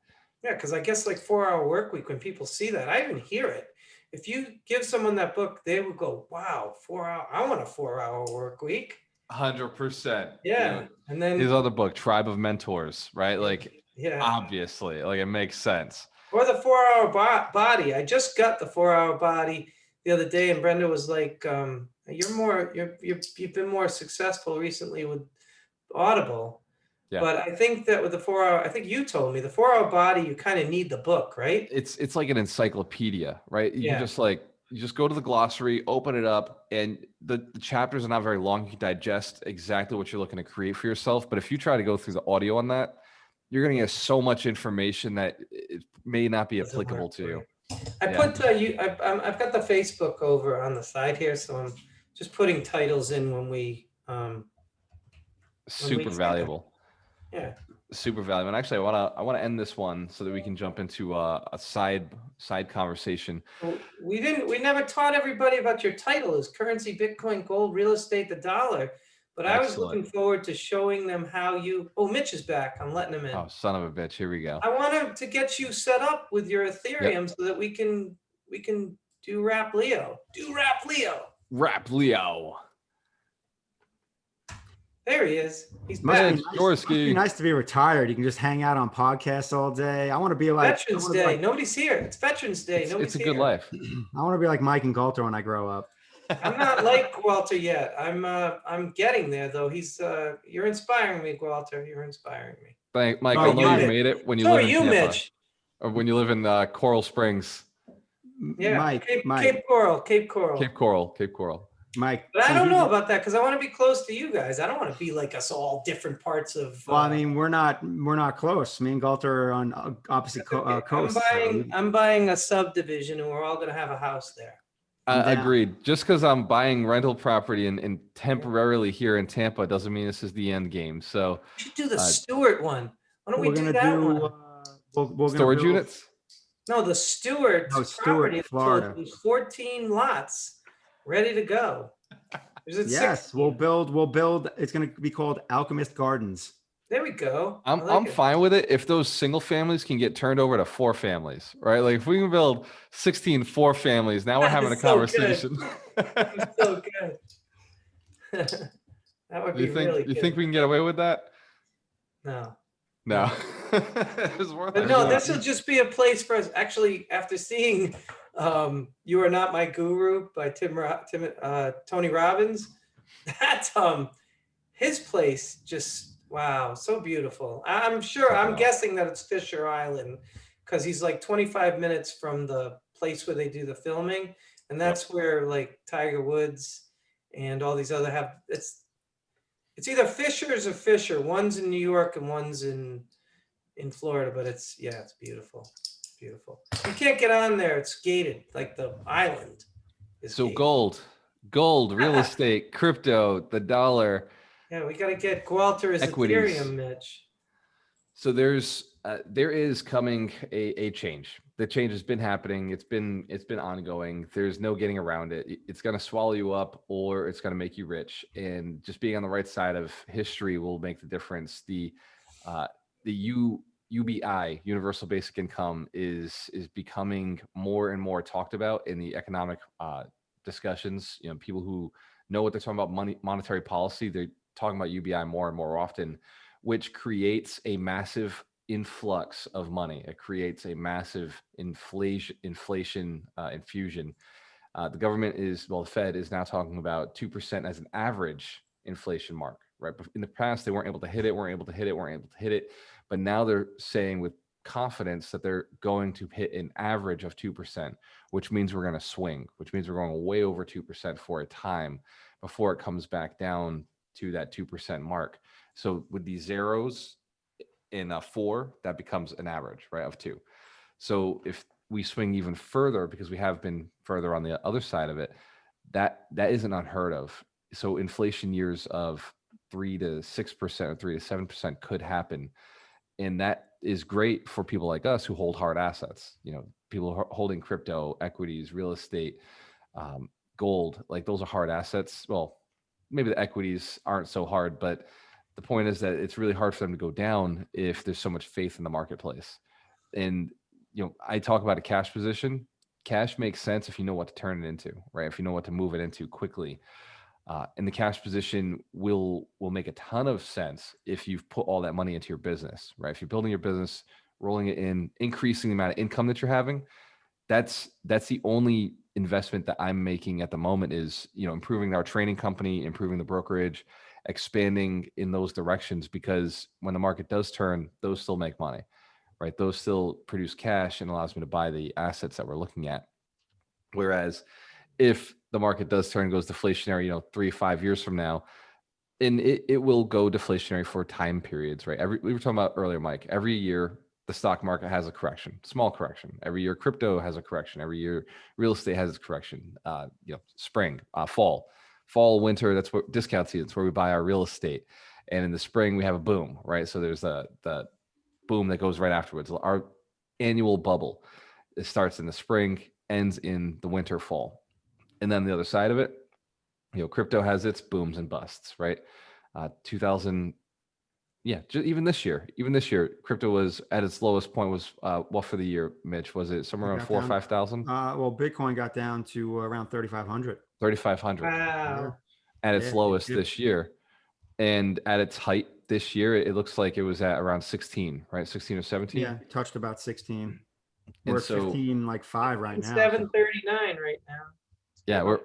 Yeah, because I guess like 4-hour work week, when people see that, I even hear it. If you give someone that book, they would go, wow, 4 hour, I want a 4-hour work week. 100%. Yeah. And then his other book, Tribe of Mentors, right? Like, obviously, like it makes sense. Or the 4-hour body. I just got the 4-hour body the other day, and Brenda was like, you've been more successful recently with Audible. Yeah. But I think that with the 4-hour, I think you told me the 4-hour body, you kind of need the book, right? It's like an encyclopedia, right? You just go to the glossary, open it up, and the chapters are not very long. You can digest exactly what you're looking to create for yourself. But if you try to go through the audio on that, you're going to get so much information that it may not be applicable to you. I've got the Facebook over on the side here, so I'm just putting titles in when we super valuable. Yeah. Super valuable. And actually, I want to end this one so that we can jump into a side conversation. Well, we never taught everybody about your title is currency, Bitcoin, gold, real estate, the dollar. But I was looking forward to showing them how Mitch is back. I'm letting him in. Oh, son of a bitch. Here we go. I want to get you set up with your Ethereum so that we can do Rap Leo. Rap Leo. There he is. He's back. Mitch Jaworski. Nice to be retired. You can just hang out on podcasts all day. I want to be like Veterans Day. Nobody's here. It's Veterans Day. It's a good life. I want to be like Mike and Galter when I grow up. I'm not like Gualter yet. I'm getting there though. You're inspiring me, Gualter. You're inspiring me. Thank Mike. I know you made it when you live in Tampa, Mitch. Or when you live in Coral Springs. Yeah, Mike, Cape Coral. Cape Coral. Mike. But I don't know about that because I want to be close to you guys. I don't want to be like us all different parts of. Well, I mean, we're not close. Me and Galter are on opposite coasts. I'm buying a subdivision, and we're all going to have a house there. Agreed. Just because I'm buying rental property and temporarily here in Tampa doesn't mean this is the end game. So we should do the Stewart one. Why don't we do that one? Storage units? No, the Stewart property, Florida. 14 lots ready to go. Yes, we'll build. It's going to be called Alchemist Gardens. There we go. I'm fine with it if those single families can get turned over to 4 families, right? Like if we can build 16 4 families, now we're having a conversation. That's so good. That would be really good. You think we can get away with that? No. It's worth it. No, this will just be a place for us. Actually, after seeing You Are Not My Guru by Tony Robbins, That his place just, wow, so beautiful. I'm sure, Check it I'm out. guessing that it's Fisher Island because he's like 25 minutes from the place where they do the filming, and that's where like Tiger Woods and all these other have it's either Fishers or Fisher. One's in New York and one's in Florida, but it's beautiful. Beautiful. You can't get on there. It's gated. Like the island is So gated. gold, real estate, crypto, the dollar. Yeah, we got to get Gualter Equities. Ethereum, Mitch. So there is coming a change. The change has been happening. It's been ongoing. There's no getting around it. It's going to swallow you up, or it's going to make you rich. And just being on the right side of history will make the difference. The UBI, Universal Basic Income, is becoming more and more talked about in the economic discussions. You know, people who know what they're talking about, monetary policy, they're talking about UBI more and more often, which creates a massive influx of money. It creates a massive inflation infusion. The government the Fed is now talking about 2% as an average inflation mark, right? But in the past, they weren't able to hit it. But now they're saying with confidence that they're going to hit an average of 2%, which means we're going to swing, which means we're going way over 2% for a time before it comes back down to that 2% mark. So with these zeros in a 4, that becomes an average, right, of 2. So if we swing even further, because we have been further on the other side of it, that isn't unheard of. So inflation years of 3 to 6% or 3 to 7% could happen. And that is great for people like us who hold hard assets, you know, people holding crypto, equities, real estate, gold, like those are hard assets. Well, maybe the equities aren't so hard, but the point is that it's really hard for them to go down if there's so much faith in the marketplace. And, you know, I talk about a cash position. Cash makes sense if you know what to turn it into, right? If you know what to move it into quickly. And the cash position will make a ton of sense if you've put all that money into your business, right? If you're building your business, rolling it in, increasing the amount of income that you're having, that's the only investment that I'm making at the moment is, you know, improving our training company, improving the brokerage, expanding in those directions, because when the market does turn, those still make money, right? Those still produce cash and allows me to buy the assets that we're looking at. Whereas if the market does turn, goes deflationary, you know, 3-5 years from now, and it will go deflationary for time periods, right? We were talking about earlier, Mike, every year the stock market has a correction, small correction. Every year crypto has a correction. Every year real estate has a correction. You know, spring, fall, winter, that's what discount season. That's where we buy our real estate. And in the spring we have a boom, right? So there's the boom that goes right afterwards. Our annual bubble, it starts in the spring, ends in the winter, fall. And then the other side of it, you know, crypto has its booms and busts, right? 2000, even this year, crypto was at its lowest point was what for the year, Mitch? Was it somewhere around 4,000 or 5,000? Well, Bitcoin got down to around 3,500. 3,500. Wow. At its lowest this year. And at its height this year, it looks like it was at around 16, right? 16 or 17? Yeah, touched about 16. And We're at so 15, like 5 right now. 739 right now. Yeah,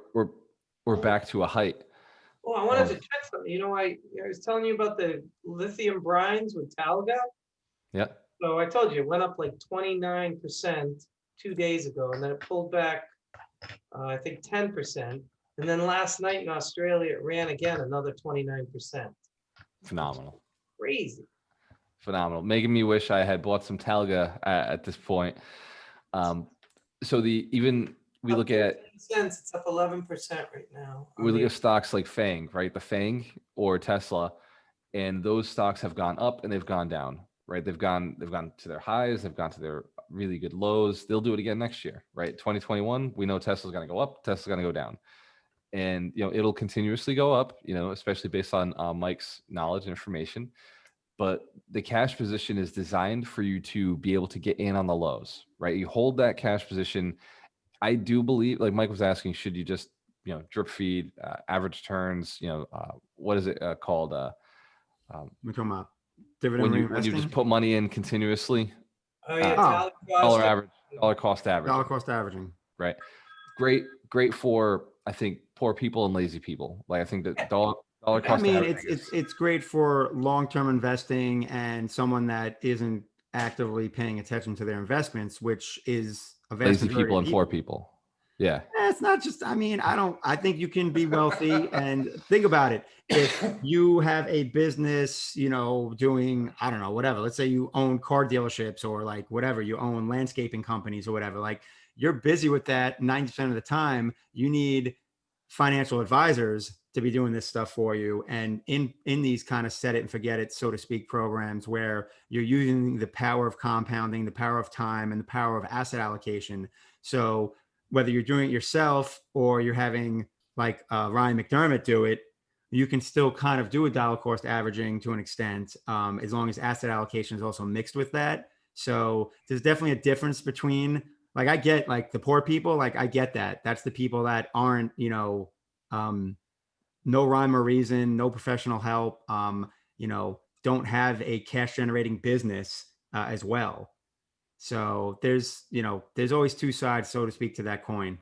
we're back to a height. Oh, I wanted to check something. You know, I was telling you about the lithium brines with Talga. Yeah. So I told you it went up like 29% 2 days ago, and then it pulled back, I think 10%. And then last night in Australia, it ran again another 29%. Phenomenal. Crazy. Phenomenal. Making me wish I had bought some Talga at this point. So we look at cents. It's up 11% right now. We look at stocks like FANG, right? The FANG or Tesla, and those stocks have gone up and they've gone down, right? They've gone to their highs, they've gone to their really good lows. They'll do it again next year, right? 2021, we know Tesla's going to go up, Tesla's going to go down. And, you know, it'll continuously go up, you know, especially based on Mike's knowledge and information. But the cash position is designed for you to be able to get in on the lows, right? You hold that cash position. I do believe, like Mike was asking, should you just, you know, drip feed, average turns, you know, what is it called? We're talking about dividend when you just put money in continuously. Oh yeah, dollar cost averaging. Dollar cost averaging. Right. Great for, I think, poor people and lazy people. Like I think that dollar I cost mean, averaging it's great for long-term investing and someone that isn't actively paying attention to their investments, which is a vast lazy majority people of and poor people. people. Yeah. It's not just, I mean, I think you can be wealthy and think about it. If you have a business, doing, I don't know, whatever, let's say you own car dealerships or like whatever, you own landscaping companies or whatever, like you're busy with that 90% of the time. You need financial advisors to be doing this stuff for you. And in these kind of set it and forget it, so to speak, programs where you're using the power of compounding, the power of time, and the power of asset allocation. So whether you're doing it yourself or you're having like Ryan McDermott do it, you can still kind of do a dollar cost averaging to an extent, as long as asset allocation is also mixed with that. So there's definitely a difference between, like, I get like the poor people, like I get that. That's the people that aren't, no rhyme or reason, no professional help, don't have a cash generating business as well. So there's always two sides, so to speak, to that coin.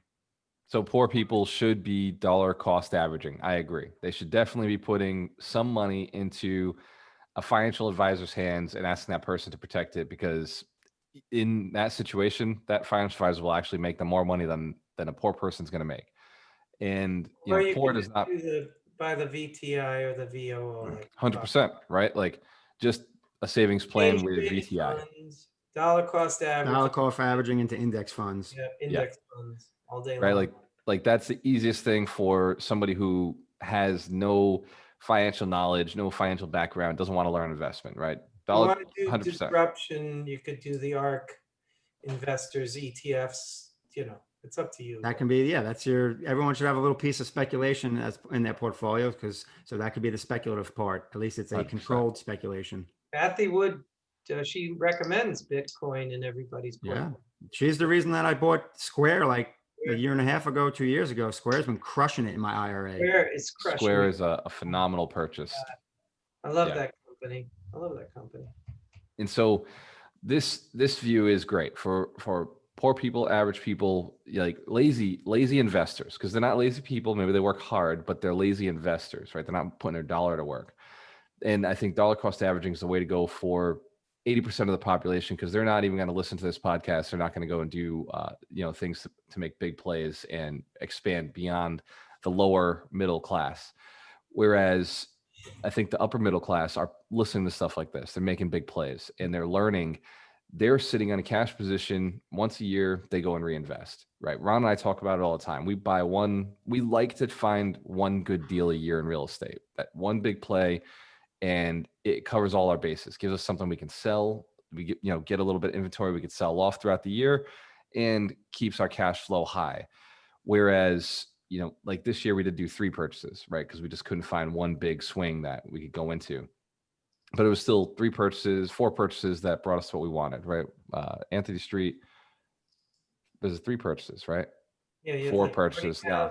So poor people should be dollar cost averaging. I agree. They should definitely be putting some money into a financial advisor's hands and asking that person to protect it, because in that situation, that financial advisor will actually make them more money than a poor person's going to make. And Or you poor could does just not buy the VTI or the VOO. Like 100%, right? Like just a savings plan exchange with traded VTI. funds, dollar cost average. Dollar cost averaging into index funds. Yeah, Yeah. index funds all day Right. long. Like that's the easiest thing for somebody who has no financial knowledge, no financial background, doesn't want to learn investment, right? You want to do 100%. disruption, you could do the ARK investors, ETFs, it's up to you. That can be, that's everyone should have a little piece of speculation as in their portfolio, so that could be the speculative part. At least it's a 100%. controlled speculation. Kathy Wood, she recommends Bitcoin in everybody's portfolio. Yeah. She's the reason that I bought Square like a year and a half ago, 2 years ago. Square's been crushing it in my IRA. Square is crushing Square it. is a phenomenal purchase. I love Yeah. that company. I love that company. And so this view is great for poor people, average people, like lazy investors, because they're not lazy people. Maybe they work hard, but they're lazy investors, right? They're not putting their dollar to work. And I think dollar cost averaging is the way to go for 80% of the population, because they're not even going to listen to this podcast. They're not going to go and do things to make big plays and expand beyond the lower middle class. Whereas I think the upper middle class are listening to stuff like this. They're making big plays and they're learning. They're sitting on a cash position. Once a year, they go and reinvest, right? Ron and I talk about it all the time. We like to find one good deal a year in real estate, that one big play, and it covers all our bases, gives us something we can sell. We get a little bit of inventory we could sell off throughout the year, and keeps our cash flow high. Whereas, like this year we did do 3 purchases, right? Because we just couldn't find one big swing that we could go into. But it was still 4 purchases that brought us to what we wanted, right? Anthony Street, there's 3 purchases, right? Yeah, 4 purchases. Yeah.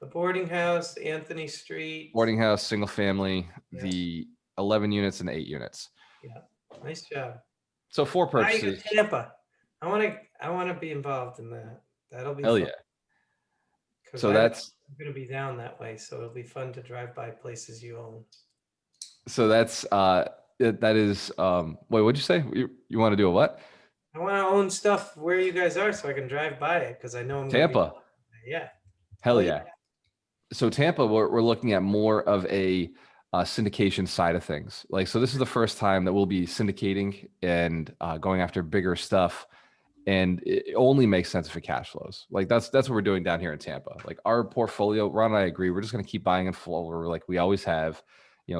The boarding house, Anthony Street. Boarding house, single family, Yeah. the 11 units and 8 units. Yeah, nice job. So 4 purchases. Tampa. I want to be involved in that. That'll be Hell fun. yeah. So I'm going to be down that way, so it'll be fun to drive by places you own. So that is wait, what'd you say? You want to do a what? I want to own stuff where you guys are so I can drive by it, because I know I'm Tampa. Yeah. Hell yeah. So Tampa, we're looking at more of a syndication side of things. Like, so this is the first time that we'll be syndicating and going after bigger stuff. And it only makes sense for cash flows. Like that's what we're doing down here in Tampa. Like our portfolio, Ron and I agree, we're just going to keep buying and forward like we always have,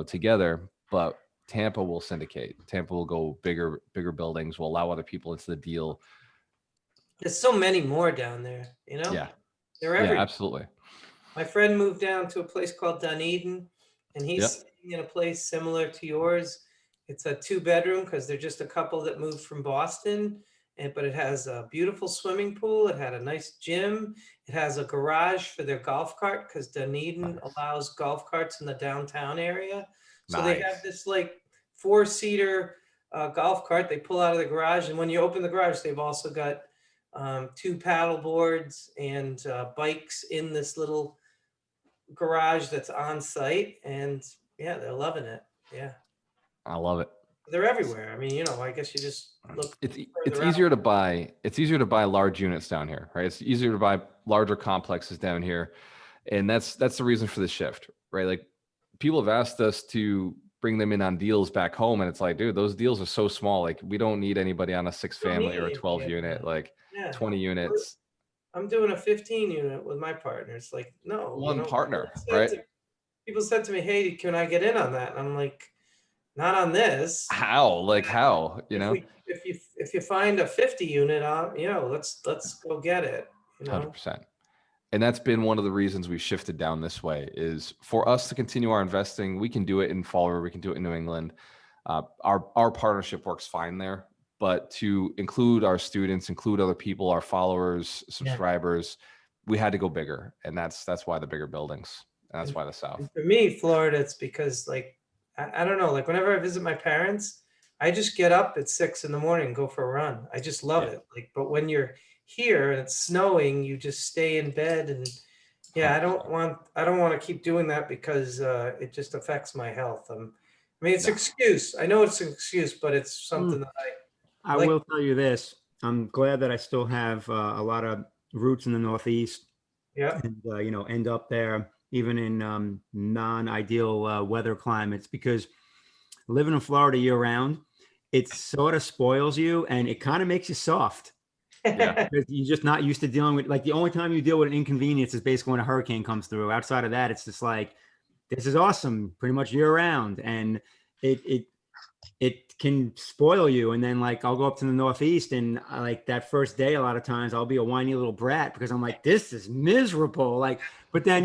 together. But Tampa will syndicate. Tampa will go bigger buildings. Will allow other people into the deal. There's so many more down there, Yeah. They're everywhere. Yeah, absolutely. My friend moved down to a place called Dunedin, and he's staying in a place similar to yours. It's a 2-bedroom because they're just a couple that moved from Boston. But it has a beautiful swimming pool. It had a nice gym. It has a garage for their golf cart, because Dunedin allows golf carts in the downtown area. So they have this like 4-seater golf cart they pull out of the garage. And when you open the garage, they've also got 2 paddle boards and bikes in this little garage that's on site, and yeah, they're loving it. Yeah, I love it. they're everywhere. I mean, I guess you just look It's further out. easier to buy. It's easier to buy large units down here, right? It's easier to buy larger complexes down here, and that's the reason for the shift, right? Like people have asked us to bring them in on deals back home, and it's like, dude, those deals are so small. Like we don't need anybody on a 6 You don't family need or a anybody 12 at unit, that. like Yeah, 20 units. I'm doing a 15 unit with my partner. It's like, no, One partner, people said right? people said to me, hey, can I get in on that? And I'm like, not on this. How? Like how? You know? If you find a 50 unit on, let's go get it. 100%. And that's been one of the reasons we shifted down this way is for us to continue our investing. We can do it in Fall River, we can do it in New England. Our partnership works fine there, but to include our students, include other people, our followers, subscribers, we had to go bigger. And that's why the bigger buildings. And that's why the South. And for me, Florida, it's because like, I don't know, like whenever I visit my parents, I just get up at 6 a.m. and go for a run. I just love it. Like, but when you're here and it's snowing, you just stay in bed. And yeah, I don't want to keep doing that because it just affects my health. I mean, it's an excuse. I know it's an excuse, but it's something that I like. will tell you this. I'm glad that I still have a lot of roots in the Northeast. Yeah. And, end up there even in non-ideal weather climates, because living in Florida year round, it sort of spoils you and it kind of makes you soft. Yeah. Because you're just not used to dealing with, like, the only time you deal with an inconvenience is basically when a hurricane comes through. Outside of that, it's just like, this is awesome, pretty much year round. And it can spoil you. And then like, I'll go up to the Northeast and like that first day, a lot of times I'll be a whiny little brat because I'm like, this is miserable. Like, but then,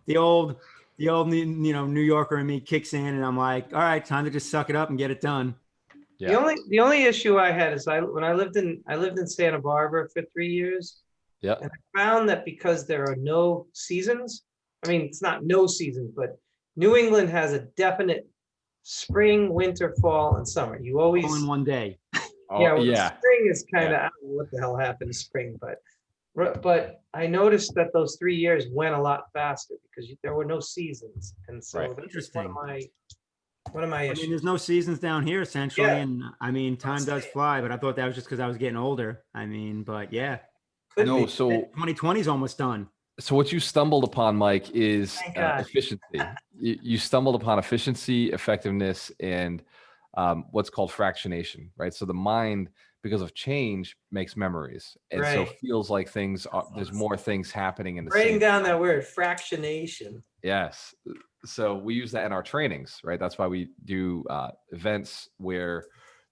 the old, New Yorker in me kicks in and I'm like, all right, time to just suck it up and get it done. Yeah. The only issue I had is when I lived in Santa Barbara for 3 years. Yeah. And I found that because there are no seasons, I mean, it's not no seasons, but New England has a definite spring, winter, fall, and summer. You always all in one day. Spring is kind of, I don't know what the hell happened to spring, but I noticed that those 3 years went a lot faster because there were no seasons, and so Right. that's Interesting. one of my issues. I mean, there's no seasons down here essentially, and I mean, time does fly, but I thought that was just because I was getting older. I mean, but yeah. No, so 2020 is almost done. So what you stumbled upon, Mike, is efficiency. You stumbled upon efficiency, effectiveness, and what's called fractionation, right? So the mind, because of change, makes memories, and so feels like there's more things happening in the writing down that word, fractionation. Yes. So we use that in our trainings, right? That's why we do events where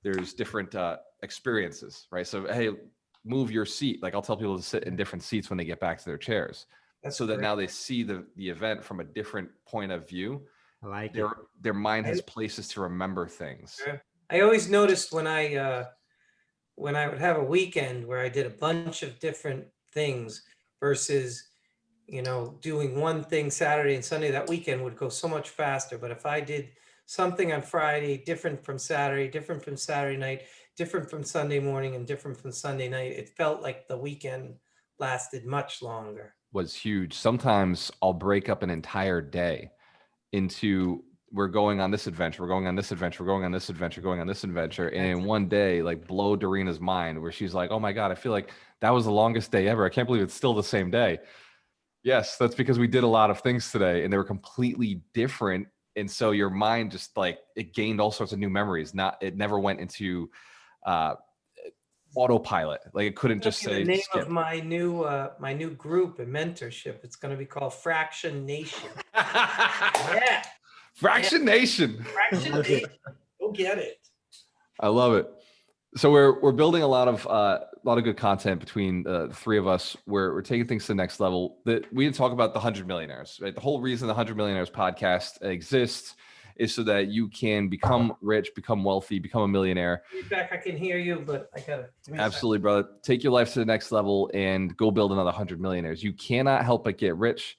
there's different experiences, right? So, hey, move your seat. Like I'll tell people to sit in different seats when they get back to their chairs. That's so that now they see the event from a different point of view. I like their mind has places to remember things. I always noticed when I would have a weekend where I did a bunch of different things versus, doing one thing Saturday and Sunday, that weekend would go so much faster. But if I did something on Friday, different from Saturday, different from Saturday night, different from Sunday morning, and different from Sunday night, it felt like the weekend lasted much longer. Was huge. Sometimes I'll break up an entire day into, we're going on this adventure, we're going on this adventure, we're going on this adventure, going on this adventure. And in one day, like blow Doreena's mind where she's like, oh my God, I feel like that was the longest day ever. I can't believe it's still the same day. Yes, that's because we did a lot of things today and they were completely different. And so your mind just like, it gained all sorts of new memories. It never went into autopilot. Like it couldn't just say the name skip. of my new group and mentorship. It's going to be called Fraction Nation. Yeah. Fraction Nation. Fraction Nation. Go get it. I love it. So we're building a lot of good content between the three of us. We're taking things to the next level. We didn't talk about the 100 Millionaires, right? The whole reason the 100 Millionaires podcast exists is so that you can become rich, become wealthy, become a millionaire. Feedback, I can hear you, but I gotta. Absolutely, brother. Take your life to the next level and go build another 100 millionaires. You cannot help but get rich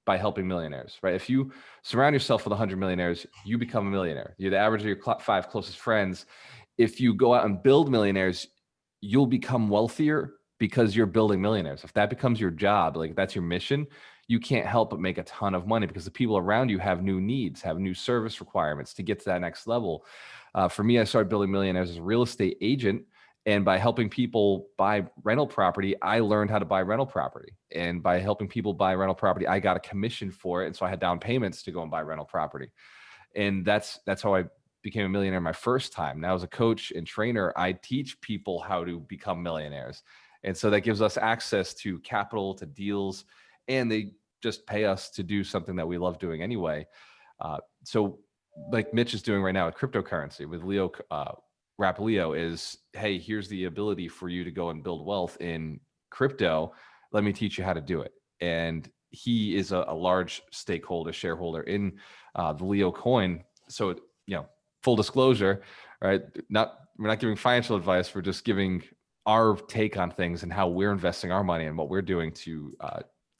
by helping millionaires, right? If you surround yourself with 100 millionaires, you become a millionaire. You're the average of your 5 closest friends. If you go out and build millionaires, you'll become wealthier because you're building millionaires. If that becomes your job, like that's your mission, you can't help but make a ton of money because the people around you have new needs, have new service requirements to get to that next level. For me, I started building Millionaires as a real estate agent. And by helping people buy rental property, I learned how to buy rental property. And by helping people buy rental property, I got a commission for it. And so I had down payments to go and buy rental property. And that's how I became a millionaire my first time. Now as a coach and trainer, I teach people how to become millionaires. And so that gives us access to capital, to deals, and they just pay us to do something that we love doing anyway. So like Mitch is doing right now with cryptocurrency with Leo, Rap Leo is, hey, here's the ability for you to go and build wealth in crypto. Let me teach you how to do it. And he is a large stakeholder, shareholder in the Leo coin. So, full disclosure, right? We're not giving financial advice. We're just giving our take on things and how we're investing our money and what we're doing to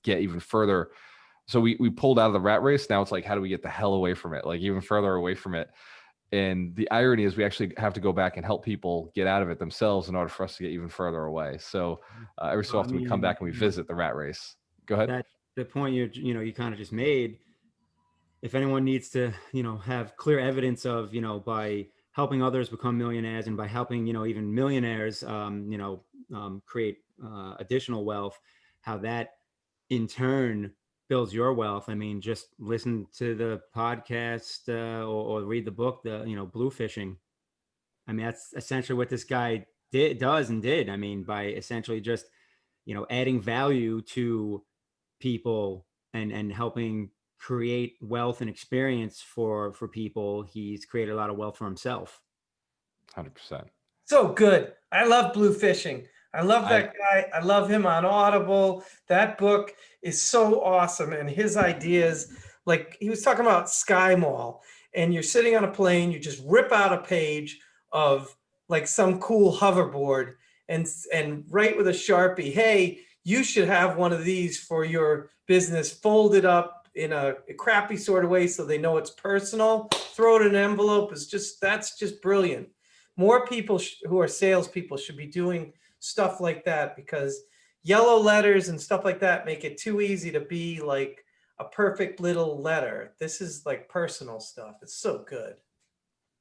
get even further. So we pulled out of the rat race. Now it's like, how do we get the hell away from it? Like even further away from it. And the irony is we actually have to go back and help people get out of it themselves in order for us to get even further away. So every so often we come back and we visit the rat race. Go ahead. The point you kind of just made, if anyone needs to, have clear evidence of, by helping others become millionaires and by helping, even millionaires, create additional wealth, how that in turn builds your wealth. I mean, just listen to the podcast or read the book, Blue Fishing. I mean, that's essentially what this guy does. I mean, by essentially just, adding value to people and helping create wealth and experience for people, he's created a lot of wealth for himself. 100%. So good. I love Blue Fishing. I love that guy. I love him on Audible. That book is so awesome. And his ideas, like he was talking about Sky Mall, and you're sitting on a plane, you just rip out a page of like some cool hoverboard and write with a Sharpie, hey, you should have one of these for your business, folded up in a crappy sort of way so they know it's personal. Throw it in an envelope. That's just brilliant. More people who are salespeople should be doing stuff like that, because yellow letters and stuff like that make it too easy to be like a perfect little letter. This is like personal stuff. It's so good.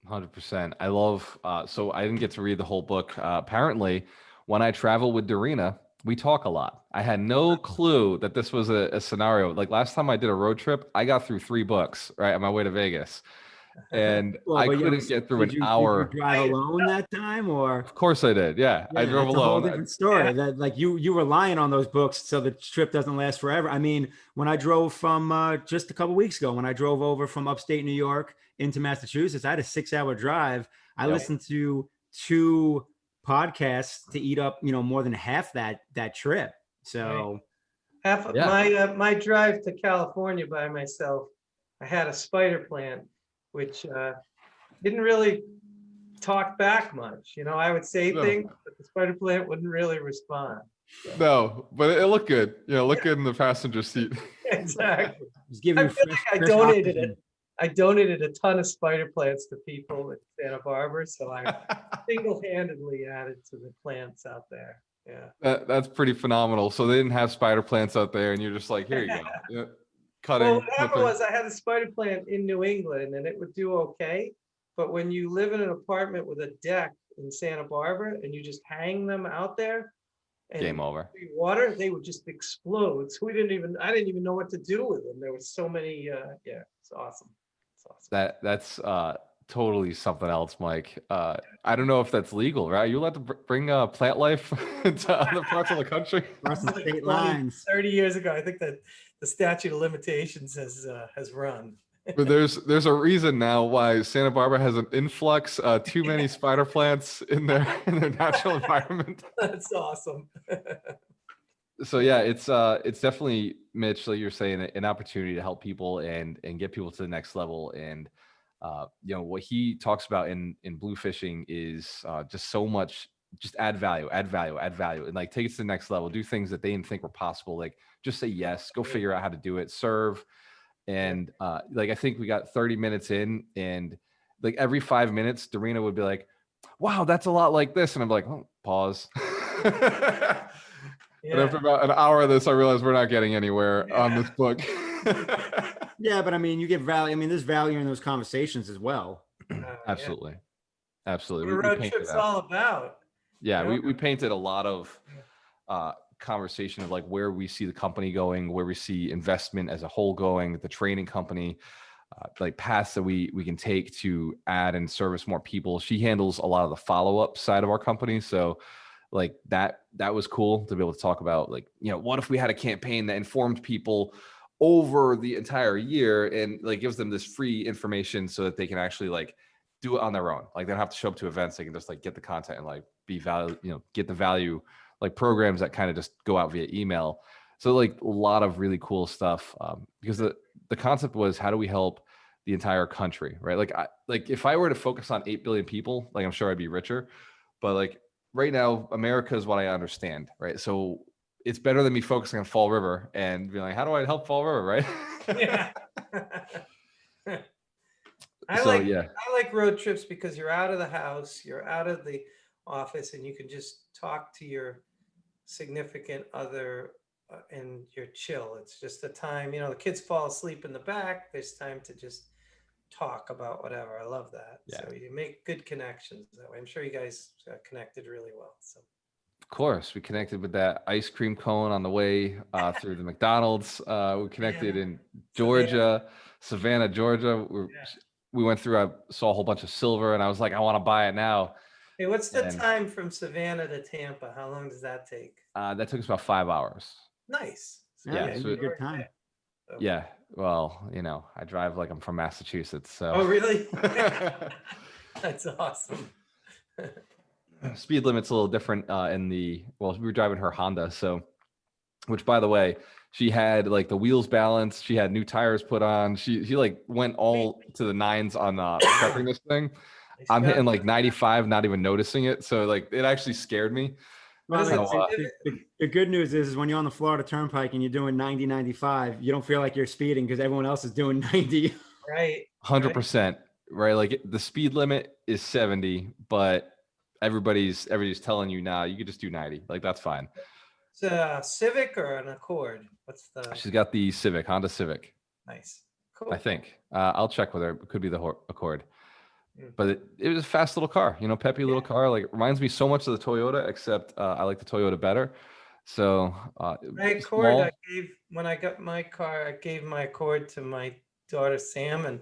100%. I love, so I didn't get to read the whole book. Apparently when I travel with Dorina, we talk a lot. I had no clue that this was a scenario. Like last time I did a road trip, I got through 3 books, right, on my way to Vegas. And I couldn't get through an hour. Did you drive alone that time, or? Of course I did. Yeah, I drove alone. A whole different story. That like you relying on those books so the trip doesn't last forever. I mean, when I drove from just a couple weeks ago, when I drove over from upstate New York into Massachusetts, I had a 6-hour drive. I listened to 2 podcasts to eat up, more than half that trip. So half of my drive to California by myself, I had a spider plant, which didn't really talk back much. I would say things, but the spider plant wouldn't really respond. So. No, but it looked good. Looked good in the passenger seat. Exactly. I donated it. I donated a ton of spider plants to people in Santa Barbara, so I single-handedly added to the plants out there. Yeah, that's pretty phenomenal. So they didn't have spider plants out there, and you're just like, here you go. Cutting. Well, what happened was I had a spider plant in New England, and it would do okay. But when you live in an apartment with a deck in Santa Barbara, and you just hang them out there, and game over. Water, they would just explode. So I didn't even know what to do with them. There were so many. It's awesome. That's totally something else, Mike. I don't know if that's legal, right? Are you allowed to bring plant life to other parts of the country? State lines. 30 years ago, I think that the statute of limitations has run. But there's a reason now why Santa Barbara has an influx, too many spider plants in their natural environment. That's awesome. So yeah, it's definitely, Mitch, like you're saying, an opportunity to help people and get people to the next level. And what he talks about in Blue Fishing is just so much, just add value, and like take it to the next level. Do things that they didn't think were possible. Like just say yes, go figure out how to do it, serve. And like I think we got 30 minutes in, and like every 5 minutes, Dorina would be like, "Wow, that's a lot like this," and I'm like, "Oh, pause." And after about an hour of this, I realized we're not getting anywhere on this book. Yeah, but I mean, you get value. I mean, there's value in those conversations as well. Absolutely. Yeah. Absolutely. What a road trip's all about. Yeah, you know? we painted a lot of conversation of like where we see the company going, where we see investment as a whole going, the training company, like paths that we can take to add and service more people. She handles a lot of the follow-up side of our company. So like that was cool to be able to talk about, like, you know, what if we had a campaign that informed people over the entire year and like gives them this free information so that they can actually like do it on their own. Like they don't have to show up to events. They can just like get the content and like be value, you know, get the value, like programs that kind of just go out via email. So like a lot of really cool stuff, because the concept was, how do we help the entire country, right? Like if I were to focus on 8 billion people, like I'm sure I'd be richer, but like right now, America is what I understand, right? So it's better than me focusing on Fall River and being like, how do I help Fall River, right? Yeah. I So, like road trips because you're out of the house, you're out of the office, and you can just talk to your significant other and you're chill. It's just a time, you know, the kids fall asleep in the back. There's time to just talk about whatever. I love that. Yeah. So you make good connections that way. I'm sure you guys connected really well. So. Of course, we connected with that ice cream cone on the way through the McDonald's. We connected in Georgia, Savannah, Georgia. We went through, I saw a whole bunch of silver and I was like, I want to buy it now. Hey, what's the time from Savannah to Tampa? How long does that take? That took us about 5 hours. Nice. So, yeah, so a good time. So. Yeah. Well, you know, I drive like I'm from Massachusetts. So. Oh, really? That's awesome. Speed limit's a little different we were driving her Honda. So, which by the way, she had like the wheels balanced. She had new tires put on. She like went all to the nines on prepping this thing. I'm hitting like 95, not even noticing it. So like it actually scared me. Well, the good news is when you're on the Florida Turnpike and you're doing 90, 95, you don't feel like you're speeding because everyone else is doing 90. Right. 100%. Right. Like the speed limit is 70, but everybody's telling you now you could just do 90. Like that's fine. It's a Civic or an Accord? She's got the Civic, Honda Civic. Nice. Cool. I think. I'll check with her. It could be the Accord. But it was a fast little car, you know, peppy little car. Like it reminds me so much of the Toyota, except I like the Toyota better. So when I got my car, I gave my Accord to my daughter Sam, and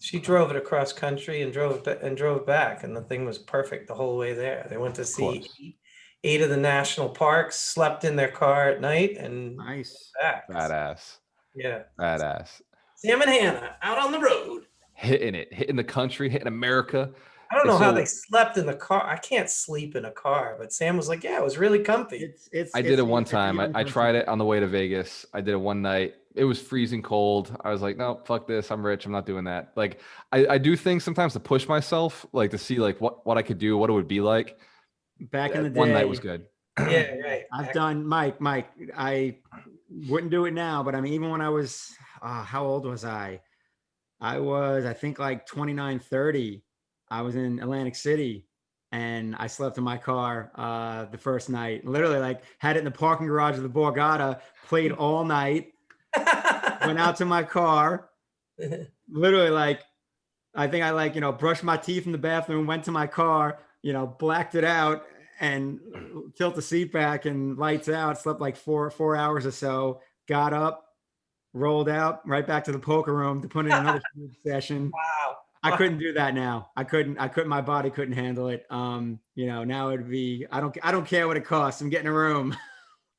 she drove it across country and drove it back, and the thing was perfect the whole way there. They went to see 8 of the national parks, slept in their car at night, and nice, back. Badass. Yeah, badass. Sam and Hannah out on the road. Hitting the country, hitting America. I don't know how they slept in the car. I can't sleep in a car, but Sam was like, yeah, it was really comfy. I did it one time. I tried it on the way to Vegas. I did it one night. It was freezing cold. I was like, no, fuck this. I'm rich. I'm not doing that. Like I do things sometimes to push myself, like to see like what I could do, what it would be like. Back in the day. One night was good. Yeah, right. I've done Mike, I wouldn't do it now, but I mean, even when I was, how old was I? I think like 29, 30. I was in Atlantic City and I slept in my car the first night. Literally like had it in the parking garage of the Borgata, played all night, went out to my car. Literally like, I think I like, brushed my teeth in the bathroom, went to my car, blacked it out and tilt the seat back and lights out, slept like four hours or so, got up, rolled out right back to the poker room to put in another session. Wow. I couldn't do that now. I couldn't, my body couldn't handle it. Now it'd be, I don't care what it costs. I'm getting a room.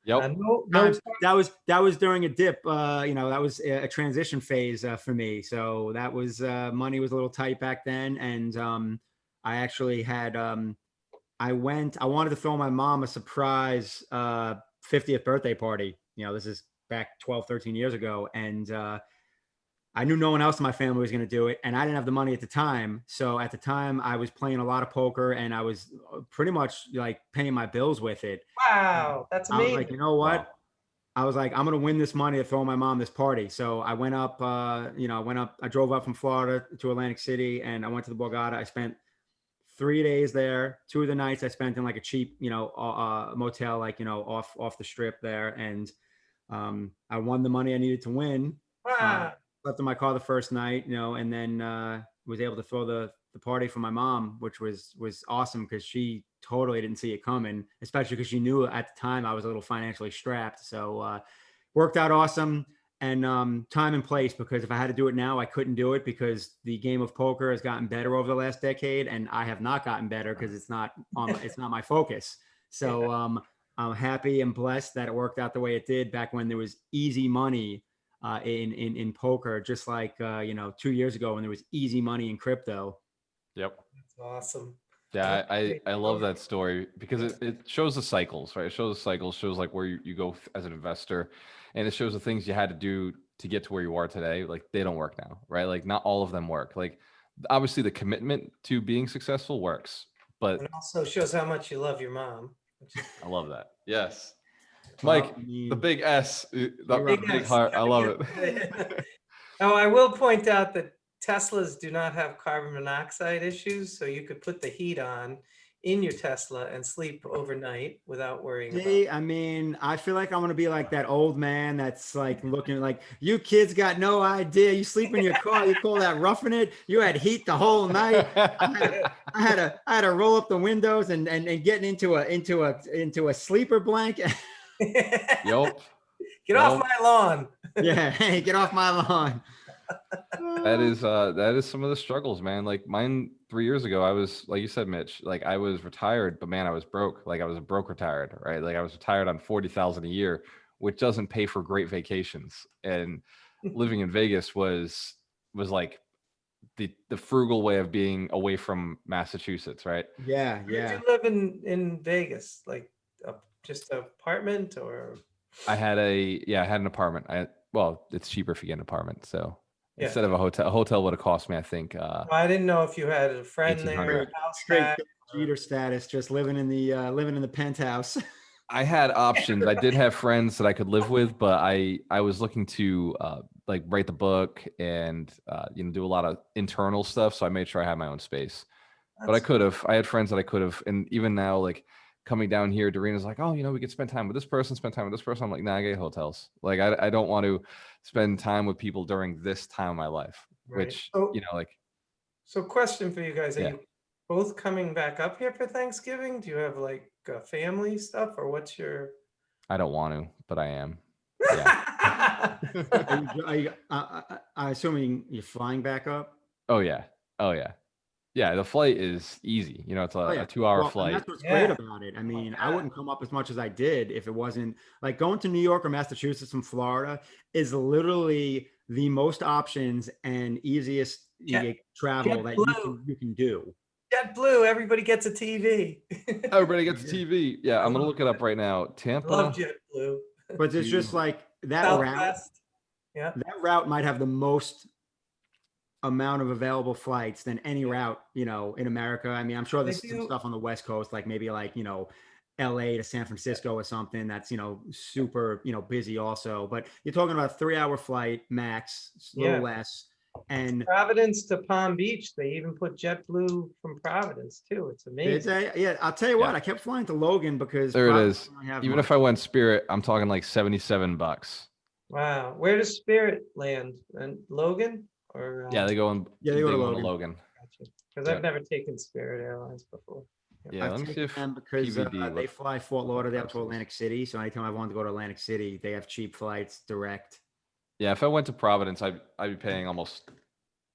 Yep. That was during a dip, that was a transition phase for me. So that was, money was a little tight back then. And I actually had, I wanted to throw my mom a surprise 50th birthday party. This is back 12, 13 years ago. And I knew no one else in my family was going to do it. And I didn't have the money at the time. So at the time I was playing a lot of poker and I was pretty much like paying my bills with it. Wow. That's amazing. I was like, you know what? Wow. I was like, I'm going to win this money to throw my mom this party. So I went up, I drove up from Florida to Atlantic City and I went to the Borgata. I spent 3 days there. 2 of the nights I spent in like a cheap, motel, like, off the strip there. And I won the money I needed to win. Wow. Slept in my car the first night, and then was able to throw the party for my mom, which was awesome because she totally didn't see it coming, especially because she knew at the time I was a little financially strapped. So worked out awesome. And time and place, because if I had to do it now, I couldn't do it because the game of poker has gotten better over the last decade, and I have not gotten better because it's not my focus. So I'm happy and blessed that it worked out the way it did back when there was easy money in poker, just like 2 years ago when there was easy money in crypto. Yep. That's awesome. Yeah, I love that story because it shows the cycles, right? It shows the cycles, shows like where you go as an investor, and it shows the things you had to do to get to where you are today. Like they don't work now, right? Like not all of them work. Like obviously the commitment to being successful works, but it also shows how much you love your mom. I love that. Yes. Well, Mike, the big S, the big heart. I love it. Oh, I will point out that Teslas do not have carbon monoxide issues, so you could put the heat on in your Tesla and sleep overnight without worrying about. I mean, I feel like I'm gonna be like that old man that's like looking like, you kids got no idea. You sleep in your car, you call that roughing it? You had heat the whole night. I had to roll up the windows and get into a sleeper blanket. Yep. Get off my lawn. Yeah, hey, get off my lawn. That is some of the struggles, man. Like mine 3 years ago, I was, like you said, Mitch, like I was retired, but man, I was broke. Like I was a broke retired, right? Like I was retired on 40,000 a year, which doesn't pay for great vacations. And living in Vegas was like the frugal way of being away from Massachusetts, right? Yeah, Where did you live in Vegas? Like just an apartment or? I had an apartment. Well, it's cheaper if you get an apartment. So instead of a hotel would have cost me, I think. I didn't know if you had a friend there, a house straight Jeter status, just living in the penthouse. I had options. I did have friends that I could live with, but I was looking to like write the book and do a lot of internal stuff. So I made sure I had my own space. But I had friends that I could have, and even now, like coming down here, Doreena's like, oh, we could spend time with this person, I'm like, nah, I get hotels. Like I don't want to spend time with people during this time of my life, Right. which, So, So question for you guys. Are you both coming back up here for Thanksgiving? Do you have like family stuff or what's your? I don't want to, but I am. Yeah. I'm assuming you're flying back up? Oh yeah. Yeah, the flight is easy. It's a 2-hour flight. That's what's great about it. I mean, I wouldn't come up as much as I did if it wasn't like going to New York or Massachusetts from Florida is literally the most options and easiest travel that you can do. JetBlue, everybody gets a TV. Everybody gets a TV. Yeah, I'm gonna look it up right now. Tampa. I love JetBlue. But it's just like that Southwest. route. Yeah, that route might have the most amount of available flights than any route in America. I mean, I'm sure there's some stuff on the West Coast, like maybe like LA to San Francisco or something that's super busy also, but you're talking about a 3-hour flight max, a little less. And Providence to Palm Beach, they even put JetBlue from Providence too. It's amazing. Yeah, I'll tell you what, I kept flying to Logan because there it is. Even if I went Spirit, I'm talking like $77. Wow. Where does Spirit land? And Logan? Or they go on. Yeah, they go to Logan. Because I've never taken Spirit Airlines before. Yeah, let me see if because they fly Fort Lauderdale to Atlantic City. So anytime I wanted to go to Atlantic City, they have cheap flights direct. Yeah, if I went to Providence, I'd be paying almost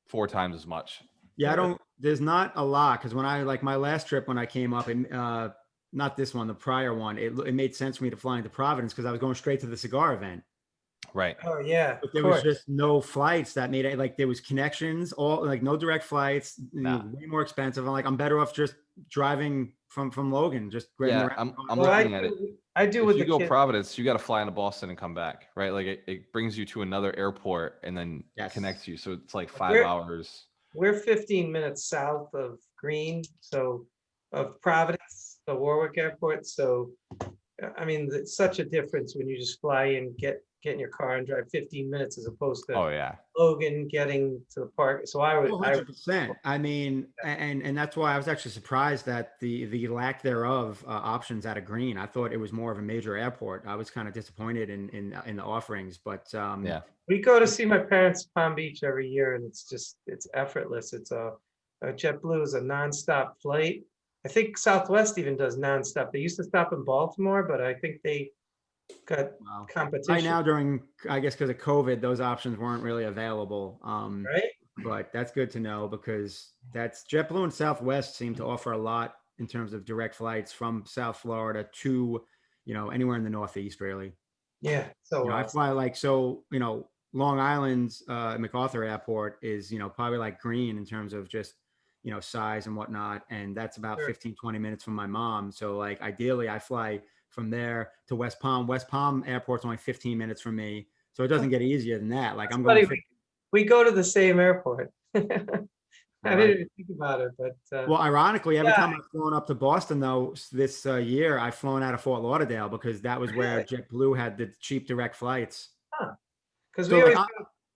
4 times as much. Yeah, there's not a lot because when I like my last trip when I came up and not this one, the prior one, it made sense for me to fly into Providence because I was going straight to the cigar event. Right. Oh yeah. But there was just no flights that made it like there was connections, all like no direct flights, way more expensive. I'm better off just driving from Logan, just I'm looking at it. I do if you go Providence, you got to fly into Boston and come back, right? Like it brings you to another airport and then connects you. So it's like 5 hours. We're 15 minutes south of Green, so of Providence, the Warwick Airport. So I mean, it's such a difference when you just fly in, get in your car and drive 15 minutes as opposed to Oh yeah. Logan getting to the park. So I would, Oh, 100%. I mean, and that's why I was actually surprised at the lack thereof options out of Green. I thought it was more of a major airport. I was kind of disappointed in the offerings, but Yeah. we go to see my parents in Palm Beach every year, and it's effortless. It's a JetBlue is a nonstop flight. I think Southwest even does nonstop. They used to stop in Baltimore, but I think they got wow. competition. Right now during, I guess because of COVID, those options weren't really available. Right? But that's good to know because that's JetBlue and Southwest seem to offer a lot in terms of direct flights from South Florida to, anywhere in the Northeast, really. Yeah. So I fly Long Island's MacArthur Airport is, probably like Green in terms of just, size and whatnot. And that's about Sure. 15, 20 minutes from my mom. So like ideally I fly from there to West Palm. West Palm Airport's only 15 minutes from me. So it doesn't get easier than that. Like I'm going. We go to the same airport. I Right. didn't even think about it, but well, ironically, every time I've flown up to Boston, though, this year, I've flown out of Fort Lauderdale because that was where JetBlue had the cheap direct flights. because So,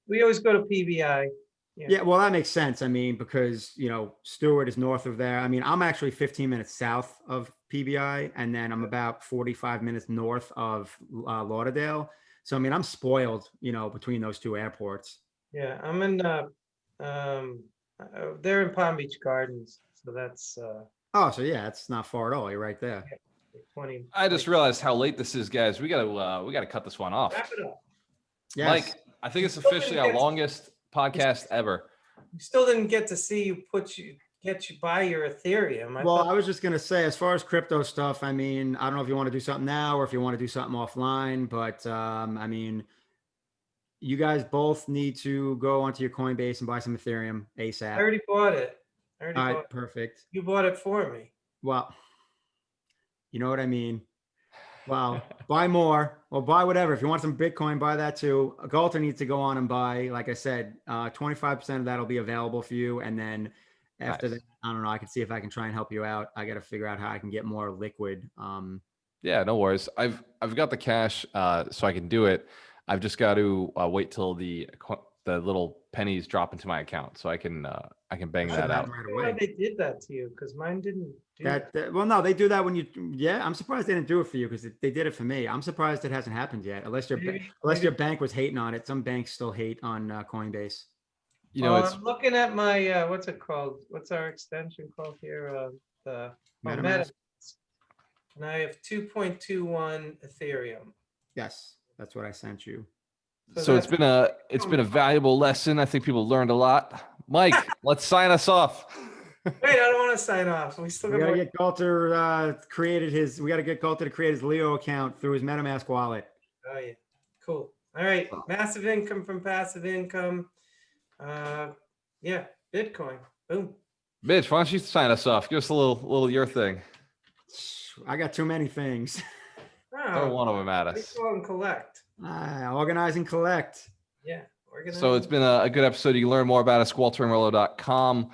we always go to PBI. Yeah, well, that makes sense. I mean, because Stewart is north of there. I mean, I'm actually 15 minutes south of PBI, and then I'm about 45 minutes north of Lauderdale. So, I mean, I'm spoiled, between those two airports. Yeah, I'm in. They're in Palm Beach Gardens, so that's. Oh, so yeah, it's not far at all. You're right there. 20. I just realized how late this is, guys. We gotta cut this one off. Wrap it up. Yes. Mike, I think it's officially our longest podcast ever. We still didn't get to see you get you buy your Ethereum. I was just gonna say, as far as crypto stuff, I mean, I don't know if you want to do something now or if you want to do something offline, but I mean, you guys both need to go onto your Coinbase and buy some Ethereum ASAP. I already bought it. All right, perfect. You bought it for me. Well, you know what I mean. Well, buy more or buy whatever. If you want some Bitcoin, buy that too. Galter needs to go on and buy, like I said, 25% of that will be available for you. And then after that, I don't know, I can see if I can try and help you out. I got to figure out how I can get more liquid. Yeah, no worries. I've got the cash, so I can do it. I've just got to wait till the little pennies drop into my account, so I can bang that out. Right Why away. They did that to you because mine didn't do that. Well, no, they do that when you. Yeah, I'm surprised they didn't do it for you because they did it for me. I'm surprised it hasn't happened yet. Unless your bank was hating on it. Some banks still hate on Coinbase. I'm looking at my what's it called? What's our extension called here? The MetaMask. And I have 2.21 Ethereum. Yes, that's what I sent you. So it's been a valuable lesson. I think people learned a lot. Mike, let's sign us off. Wait, I don't want to sign off. We still got We more. gotta get Galter We gotta get Galter to create his Leo account through his MetaMask wallet. Oh yeah, cool. All right, massive income from passive income. Yeah, Bitcoin. Boom. Mitch, why don't you sign us off? Give us a little your thing. I got too many things. Throw one of them at us. Go and collect. Organize and collect. Yeah, organize. So it's been a good episode. You can learn more about us, walteranrollo.com.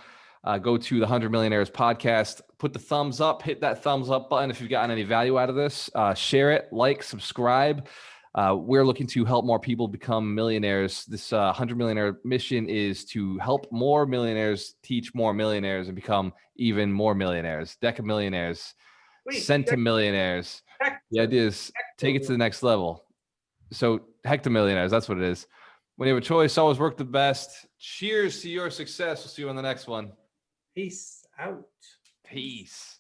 Go to the 100 Millionaires podcast. Put the thumbs up. Hit that thumbs up button if you've gotten any value out of this. Share it, like, subscribe. We're looking to help more people become millionaires. This 100 Millionaire mission is to help more millionaires teach more millionaires and become even more millionaires. Decamillionaires, centimillionaires. The idea is take it to the next level. So hectamillionaires, that's what it is. When you have a choice, always work the best. Cheers to your success. We'll see you on the next one. Peace out. Peace.